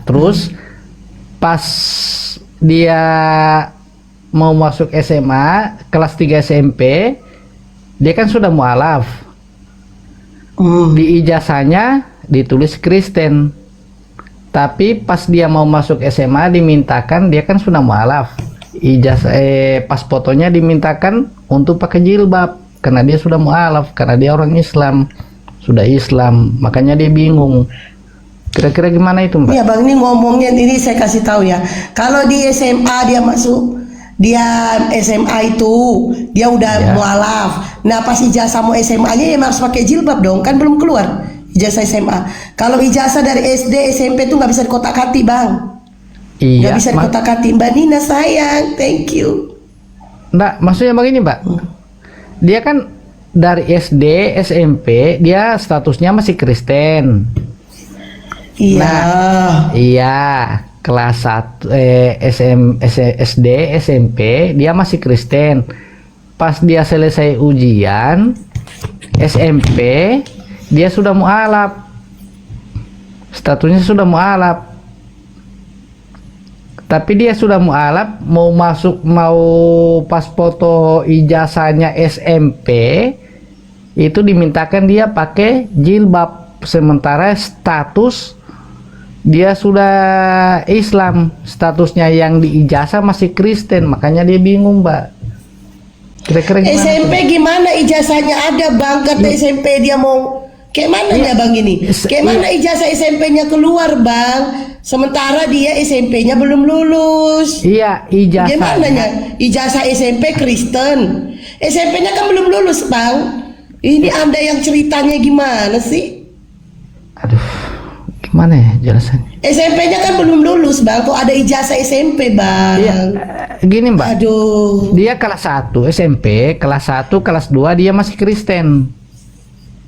Terus pas dia mau masuk SMA kelas 3 SMP, dia kan sudah mualaf. Di ijazahnya ditulis Kristen. Tapi pas dia mau masuk SMA dimintakan, dia kan sudah mualaf. Pas fotonya dimintakan untuk pakai jilbab karena dia sudah mualaf, karena dia orang Islam, sudah Islam, makanya dia bingung. Kira-kira gimana itu Mbak? Iya Bang, ini ngomongnya ini saya kasih tahu ya. Kalau di SMA dia masuk dia SMA itu dia udah mualaf. Nah pas ijazah mau SMA-nya ya harus pakai jilbab dong, kan belum keluar ijazah SMA. Kalau ijazah dari SD SMP tuh nggak bisa dikotak-katik bang. Nggak bisa dikotak-katik. Mbak Nina sayang, thank you. Mbak, maksudnya begini Mbak, dia kan dari SD SMP dia statusnya masih Kristen. Iya. Nah, iya. Kelas 1 SD SMP dia masih Kristen. Pas dia selesai ujian SMP dia sudah mualaf, statusnya sudah mualaf, tapi dia sudah mualaf mau pas foto ijazahnya SMP itu dimintakan dia pakai jilbab, sementara status dia sudah Islam, statusnya yang di ijazah masih Kristen, makanya dia bingung Mbak. Kira-kira gimana? SMP gimana ijazahnya ada bang, kata SMP dia mau kayak mana ya bang ini? Kayak mana ijazah SMP-nya keluar bang, sementara dia SMP-nya belum lulus. Iya, ijazah. Gimana ya? Ijazah SMP Kristen, SMP-nya kan belum lulus bang. Ini anda yang ceritanya gimana sih? Aduh. Gimana ya jelasannya? SMP-nya kan belum lulus bang, kok ada ijazah SMP bang? Iya, gini Mbak. Aduh. Dia kelas 1 SMP, kelas 1, kelas 2 dia masih Kristen.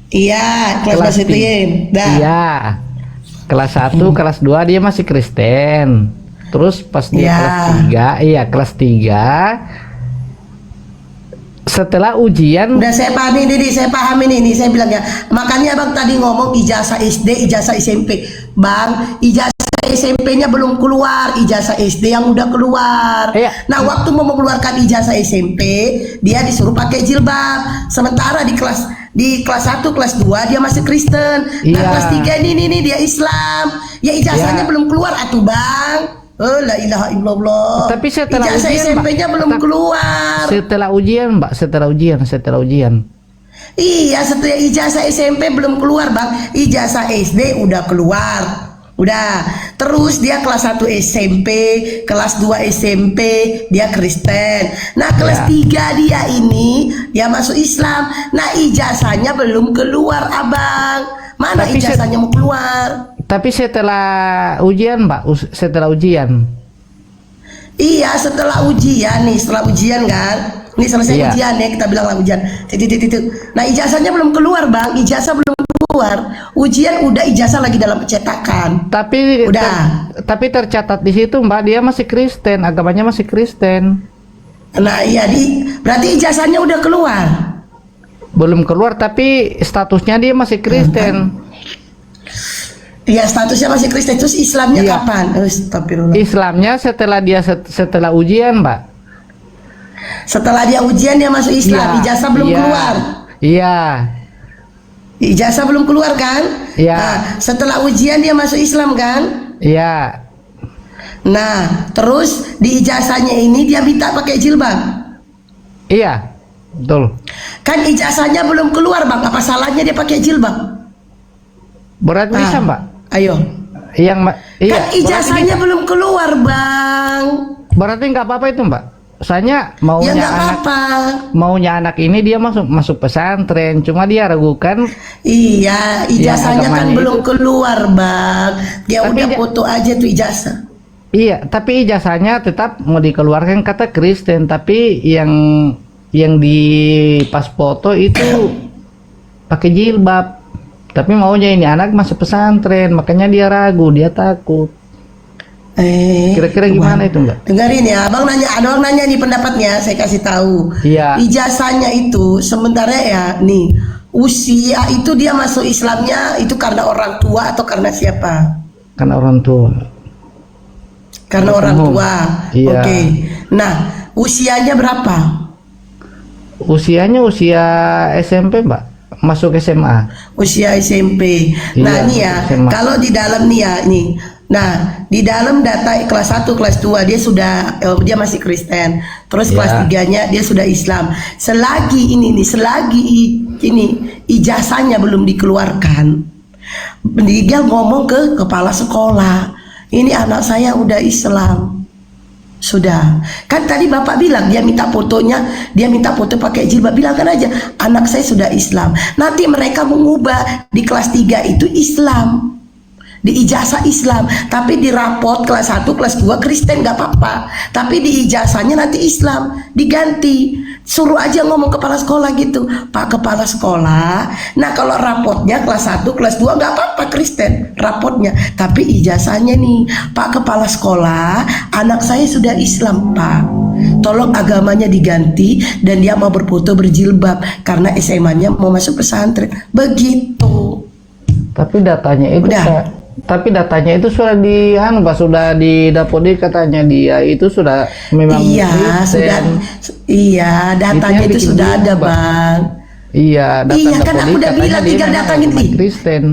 Iya, kelas Kristen. Iya. Kelas 1, kelas 2 dia masih Kristen. Terus pas dia kelas 3, setelah ujian udah saya pahami ini, saya bilang ya, makanya bang tadi ngomong ijazah SD, ijazah SMP bang, ijazah SMP-nya belum keluar, ijazah SD yang udah keluar. Nah waktu mau mengeluarkan ijazah SMP dia disuruh pakai jilbab, sementara di kelas 1, kelas 2 dia masih Kristen. Nah kelas 3 ini dia Islam, ya ijazahnya belum keluar atuh bang. Oh la ilaha illallah. Tapi setelah ijazah ujian, SMP-nya belum keluar. Setelah ujian, Mbak, setelah ujian. Iya, setelah ijazah SMP belum keluar, Bang. Ijazah SD udah keluar. Udah. Terus dia kelas 1 SMP, kelas 2 SMP, dia Kristen. Nah, kelas 3 dia ini dia masuk Islam. Nah, ijazahnya belum keluar, Abang. Mana ijazahnya mau keluar? Tapi setelah ujian, Mbak, setelah ujian. Iya, setelah ujian nih, setelah ujian kan. Ini selesai ujian ya, kita bilang lah ujian. Nah, ijazahnya belum keluar, Bang. Ijazah belum keluar. Ujian udah, ijazah lagi dalam pencetakan. Tapi tapi tercatat di situ, Mbak, dia masih Kristen, agamanya masih Kristen. Nah, iya berarti ijazahnya udah keluar. Belum keluar, tapi statusnya dia masih Kristen. Iya, statusnya masih Kristen. Terus Islamnya kapan? Astagfirullah. Islamnya setelah ujian, Mbak. Setelah dia ujian dia masuk Islam. Ijazah belum keluar. Iya. Ijazah belum keluar kan? Iya. Nah, setelah ujian dia masuk Islam kan? Iya. Nah, terus di ijazahnya ini dia minta pakai jilbab. Iya, betul. Kan ijazahnya belum keluar, Bang. Apa salahnya dia pakai jilbab? Berarti bisa, Mbak. Ayo. Kan ijazahnya belum keluar, Bang. Berarti nggak apa-apa itu, Mbak. Soalnya maunya anak ini dia masuk pesantren, cuma dia ragukan. Iya, ijazahnya kan belum keluar, Bang. Dia udah foto aja tuh ijazah. Iya, tapi ijazahnya tetap mau dikeluarkan kata Kristen, tapi yang di pas foto itu pakai jilbab. Tapi maunya ini anak masuk pesantren, makanya dia ragu, dia takut. Kira-kira gimana itu, Mbak? Dengerin ya, Abang nanya, ada orang nanya nih pendapatnya, saya kasih tahu. Iya. Ijazahnya itu sementara ya, nih usia itu dia masuk Islamnya itu karena orang tua atau karena siapa? Karena orang tua. Karena orang tua. Iya. Oke. Nah, usianya berapa? Usianya usia SMP, Mbak. Masuk SMA. Usia SMP. Nah, nih ya, SMA. kalau di dalam nih ya, nih. Nah, di dalam data kelas 1, kelas 2 dia sudah dia masih Kristen. Terus kelas 3-nya dia sudah Islam. Selagi ini ijazahnya belum dikeluarkan, dia ngomong ke kepala sekolah, ini anak saya udah Islam. Sudah. Kan tadi Bapak bilang dia minta fotonya, dia minta foto pakai jilbab. Bilangkan aja, anak saya sudah Islam. Nanti mereka mengubah di kelas 3 itu Islam. Di ijazah Islam, tapi di rapot kelas 1, kelas 2 Kristen gak apa-apa. Tapi di ijazahnya nanti Islam, diganti. Suruh aja ngomong kepala sekolah gitu, Pak Kepala Sekolah. Nah kalau rapotnya kelas 1, kelas 2 gak apa-apa Kristen rapotnya, tapi ijazahnya nih, Pak Kepala Sekolah, anak saya sudah Islam Pak, tolong agamanya diganti dan dia mau berfoto berjilbab karena SMA-nya mau masuk pesantren. Begitu. Tapi datanya itu tapi datanya itu sudah di Pak, sudah di Dapodi, katanya dia itu sudah memang iya Kristen. sudah, iya datanya itu sudah ada Bang. Iya, data Iya kan aku udah bilang tinggal datangin nih. Kristen.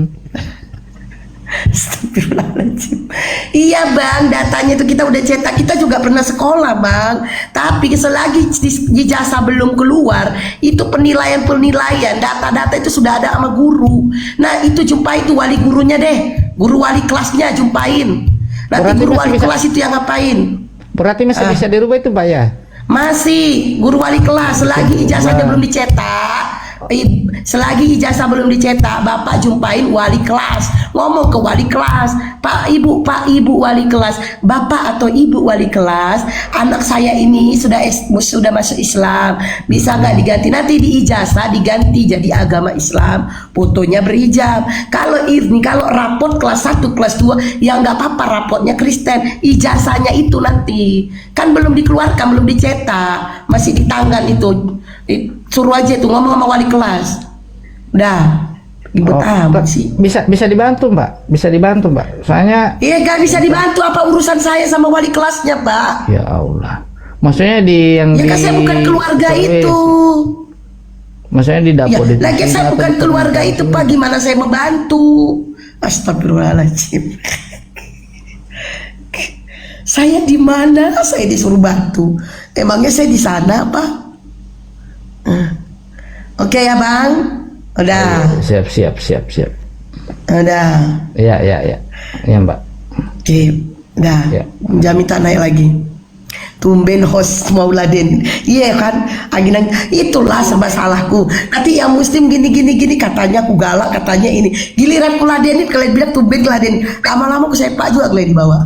Astagfirullahaladzim. Iya Bang, datanya itu kita udah cetak, kita juga pernah sekolah Bang. Tapi selagi ijazah belum keluar, itu penilaian data-data itu sudah ada sama guru. Nah itu jumpai itu wali gurunya deh, guru wali kelasnya jumpain. Nanti Berarti guru masih wali bisa- kelas itu yang ngapain? Berarti masih bisa dirubah itu Pak ya? Masih guru wali kelas selagi ijazahnya belum dicetak. Selagi ijazah belum dicetak, Bapak jumpain wali kelas, ngomong ke wali kelas, Pak Ibu wali kelas, Bapak atau Ibu wali kelas, anak saya ini sudah masuk Islam, bisa nggak diganti? Nanti di ijazah diganti jadi agama Islam, fotonya berhijab. Kalau raport kelas 1, kelas 2, ya nggak apa-apa, rapotnya Kristen, ijazahnya itu nanti kan belum dikeluarkan, belum dicetak, masih di tangan itu. Suruh aja itu ngomong sama wali kelas. Udah, ribet amat sih. Bisa dibantu Mbak, bisa dibantu Mbak. Soalnya Iya gak bisa dibantu, apa urusan saya sama wali kelasnya Pak? ya Allah. Maksudnya di yang Ya di kan saya bukan keluarga itu. Maksudnya di Ya, dapur di lagi saya atau bukan di- keluarga itu Pak, gimana saya membantu? Astagfirullahaladzim. Saya di mana saya disuruh bantu? Emangnya saya di sana apa? Oke ya Bang, udah, Siap. udah. Ya Mbak. Oke, udah. Ya. Jamin tak naik lagi. Tumben host Mauladen. Iya kan, anginan itulah serba salahku. Nanti yang muslim gini katanya aku galak, katanya ini. Giliran ku ladenin, kalian bilang tumben laden. Lama-lama aku sepak juga kalian di bawah.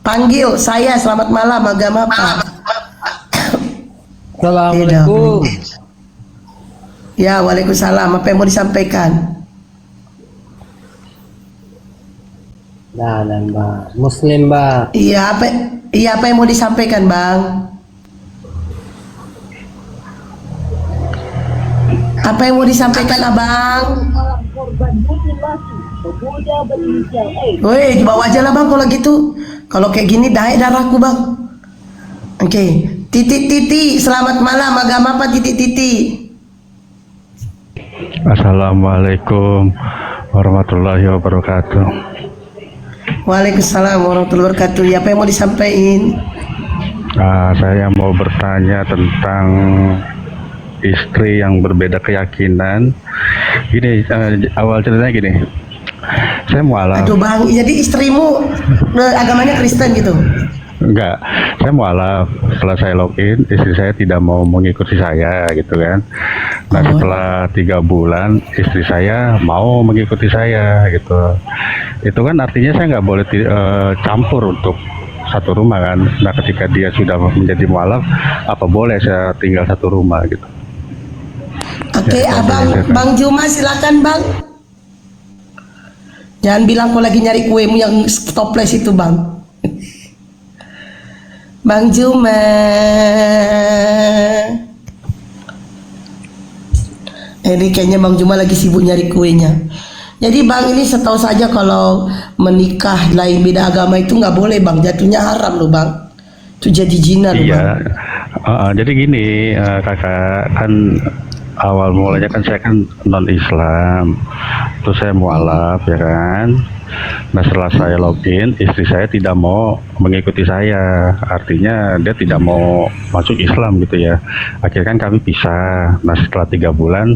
Panggil saya, selamat malam, agama apa? Assalamualaikum. Ya, waalaikumsalam. Apa yang mau disampaikan? Nah, dan Mbak, Muslim Mbak. Iya, apa yang mau disampaikan, Bang? Apa yang mau disampaikan, Abang? Woi, dibawa aja lah Bang kalau gitu. Kalau kayak gini naik darahku, Bang. Oke. Titik, selamat malam, agama apa titik? Assalamualaikum warahmatullahi wabarakatuh. Waalaikumsalam warahmatullahi wabarakatuh. Ya, apa yang mau disampaikan? Saya mau bertanya tentang istri yang berbeda keyakinan. Gini, awal ceritanya gini. Saya mualaf. Aduh Bang, jadi istrimu agamanya Kristen gitu? Enggak, saya mualaf. Setelah saya login, istri saya tidak mau mengikuti saya gitu kan. Nah setelah 3 bulan, istri saya mau mengikuti saya gitu. Itu kan artinya saya nggak boleh campur untuk satu rumah kan. Nah ketika dia sudah menjadi mualaf, apa boleh saya tinggal satu rumah gitu. Oke, Bang Juma silakan Bang. Jangan bilang kau lagi nyari kuemu yang toples itu Bang. Bang Juma. Ini kayaknya Bang Juma lagi sibuk nyari kuenya. Jadi Bang, ini setahu saja kalau menikah lain beda agama itu nggak boleh Bang, jatuhnya haram loh Bang. Itu jadi zina loh Bang. Iya, jadi gini kakak, kan awal mulanya kan saya kan non Islam, terus saya mualaf ya kan. Nah setelah saya login, istri saya tidak mau mengikuti saya, artinya dia tidak mau masuk Islam gitu ya. Akhirnya kan kami pisah. Nah setelah 3 bulan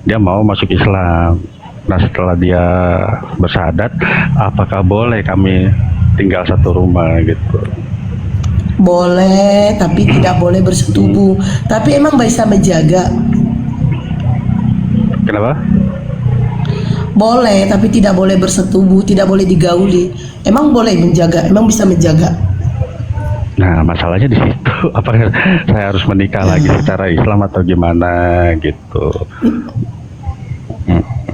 dia mau masuk Islam. Nah setelah dia bersyahadat, apakah boleh kami tinggal satu rumah gitu? Boleh, tapi tidak boleh bersetubuh. Tapi emang bisa menjaga. Kenapa? Boleh, tapi tidak boleh bersetubuh, tidak boleh digauli. Emang boleh menjaga, emang bisa menjaga. Nah, masalahnya di situ. Apakah saya harus menikah lagi secara Islam atau gimana gitu?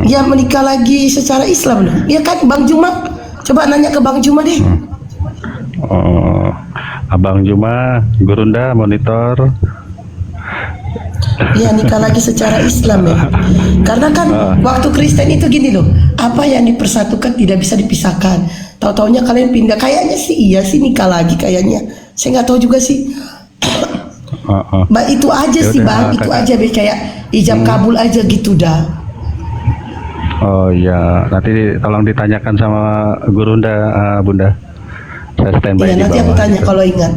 Ya menikah lagi secara Islam dong. Ya kan Bang Juma, coba nanya ke Bang Juma deh. Oh, Abang Juma, Gurunda monitor. Ya nikah lagi secara Islam ya. Karena kan waktu Kristen itu gini loh, apa yang dipersatukan tidak bisa dipisahkan. Tahu-taunya kalian pindah, kayaknya sih iya sih nikah lagi kayaknya. Saya nggak tahu juga sih. Mbak itu aja sih Bang, itu aja kayak ijab kabul aja gitu dah. Oh iya, nanti tolong ditanyakan sama Gurunda, Bunda. Saya standby Iya di nanti aku bawah tanya gitu. kalau ingat.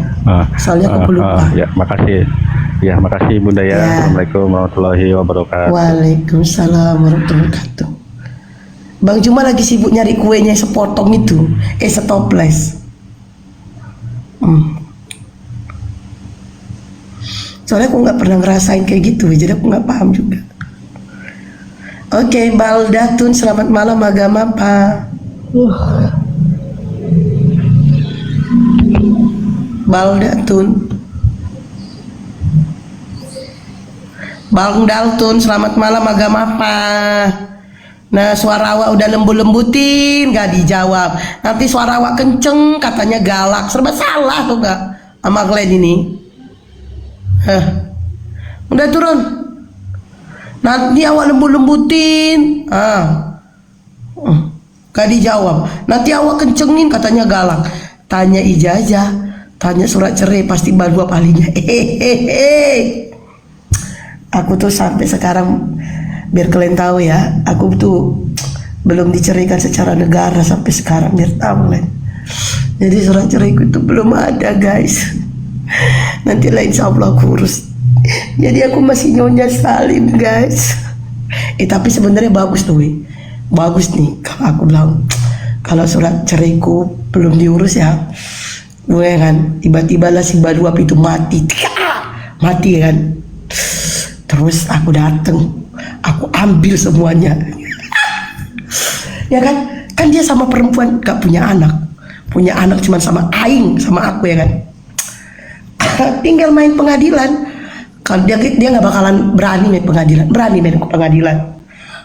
Soalnya aku lupa. Ya, makasih. Ya, makasih Bunda ya. Assalamualaikum warahmatullahi wabarakatuh. Waalaikumsalam warahmatullahi wabarakatuh. Bang Juma lagi sibuk nyari kuenya sepotong itu, setoples. Soalnya aku nggak pernah ngerasain kayak gitu, jadi aku nggak paham juga. Oke, Baldatun, selamat malam agama Pak. Baldatun. Bang Daltun, selamat malam agama apa? Nah suara awak udah lembut-lembutin gak dijawab. Nanti suara awak kenceng katanya galak. Serba salah tuh gak sama Glenn ini. Udah turun. Nanti awak lembut-lembutin gak dijawab. Nanti awak kencengin katanya galak. Tanya ijazah, tanya surat cerai pasti baru palinya. Aku tuh sampai sekarang, biar kalian tahu ya, aku tuh belum diceraikan secara negara sampai sekarang, biar tahu kalian. Jadi surat ceraiku itu belum ada guys. Nanti lah insya Allah aku urus. Jadi aku masih Nyonya Salim guys. Tapi sebenarnya bagus tuh, bagus nih kalau aku bilang. Kalau surat ceraiku belum diurus ya, gue kan tiba-tiba lah si Badu Api itu mati, mati kan. Terus aku dateng, aku ambil semuanya. Ya kan dia sama perempuan gak punya anak cuma sama Aing sama aku ya kan. Tinggal main pengadilan. Kalau dia nggak bakalan berani main pengadilan.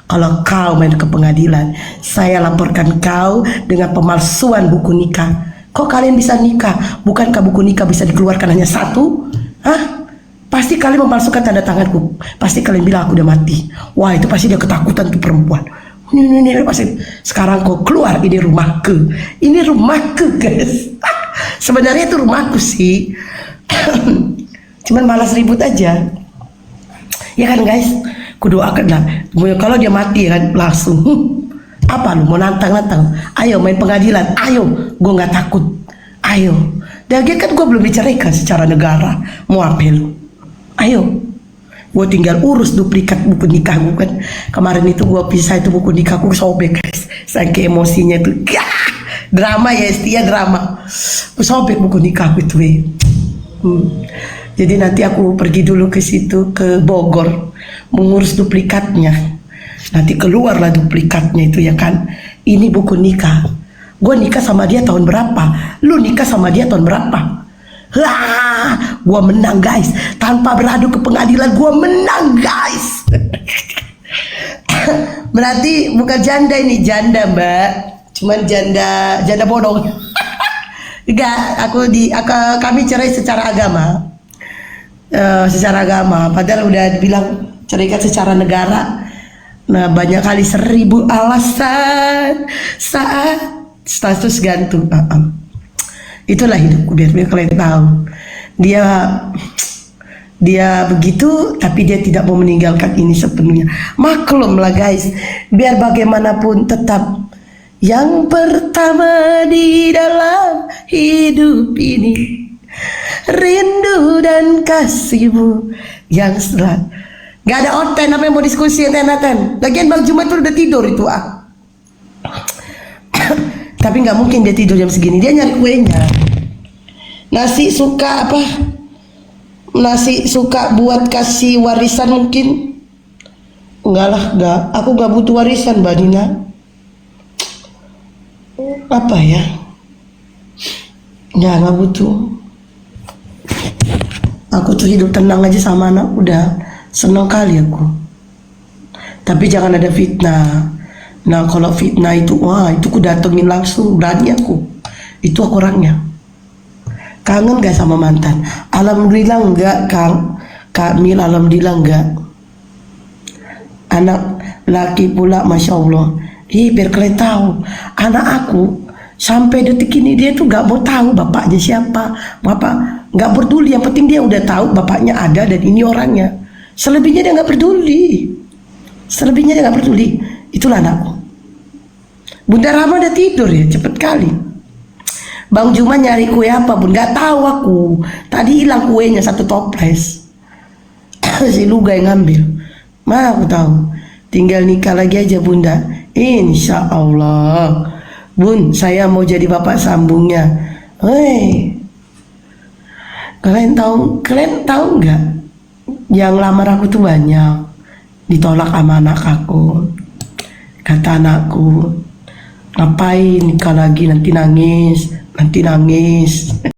Kalau kau main ke pengadilan, saya laporkan kau dengan pemalsuan buku nikah. Kok kalian bisa nikah? Bukankah buku nikah bisa dikeluarkan hanya satu? Pasti kalian memalsukan tanda tanganku. Pasti kalian bilang aku udah mati. Wah itu pasti dia ketakutan tuh perempuan. Ini pasti. Sekarang kau keluar, ini rumahku. Ini rumahku guys. Sebenarnya itu rumahku sih. Cuman malas ribut aja. Ya kan guys. Kudoakan lah. Kalau dia mati kan langsung. Apa lu mau nantang? Ayo main pengadilan. Ayo. Gue nggak takut. Ayo. Dan kan gue belum diceraikan secara negara. Mau apa lu? Ayo, gue tinggal urus duplikat buku nikah gue kan. Kemarin itu gue pisah itu buku nikahku sobek guys. Saking emosinya itu, drama ya Estia drama. Sobek buku nikahku itu. Jadi nanti aku pergi dulu ke situ ke Bogor mengurus duplikatnya. Nanti keluarlah duplikatnya itu ya kan. Ini buku nikah. Gue nikah sama dia tahun berapa? Lu nikah sama dia tahun berapa? Gua menang guys, tanpa beradu ke pengadilan gua menang guys. Berarti bukan janda ini, janda mbak, cuman janda bodong. Enggak, kami cerai secara agama, padahal udah dibilang ceraikan secara negara. Nah banyak kali 1000 alasan saat status gantung. Itulah hidupku biar kalian tahu. Dia begitu tapi dia tidak mau meninggalkan ini sepenuhnya. Maklum lah guys, biar bagaimanapun tetap yang pertama di dalam hidup ini rindu dan kasihmu yang selalu. Gak ada oten apa yang mau diskusi enten. Lagian Bang Jumat tuh udah tidur itu Tapi nggak mungkin dia tidur jam segini, dia nyari kuenya. Nasi suka apa? Nasi suka buat kasih warisan mungkin? Enggak lah, enggak. Aku enggak butuh warisan, Mbak Nina. Apa ya? Ya, enggak butuh. Aku tuh hidup tenang aja sama anak, udah senang kali aku. Tapi jangan ada fitnah. Nah, kalau fitnah itu, wah, itu aku datengin langsung, berani aku. Itu aku orangnya. Kangen gak sama mantan? Alhamdulillah enggak, Kak Mil, alhamdulillah enggak. Anak laki pula, Masya Allah. Biar kalian tahu, anak aku sampai detik ini dia tuh gak mau tahu bapaknya siapa. Bapak gak peduli, yang penting dia udah tahu bapaknya ada dan ini orangnya. Selebihnya dia gak peduli. Selebihnya dia gak peduli. Itulah anakku. Bunda Rama udah tidur ya, cepet kali. Bang Juma nyari kue apa Bun? Gak tahu aku. Tadi hilang kuenya 1 toples. Si Luga yang ngambil. Mah aku tahu. Tinggal nikah lagi aja Bunda. Insya Allah. Bun, saya mau jadi bapak sambungnya. Hei. Kalian tahu nggak? Yang lamar aku tuh banyak. Ditolak sama anak aku. Kata anakku, ngapain nikah lagi, nanti nangis.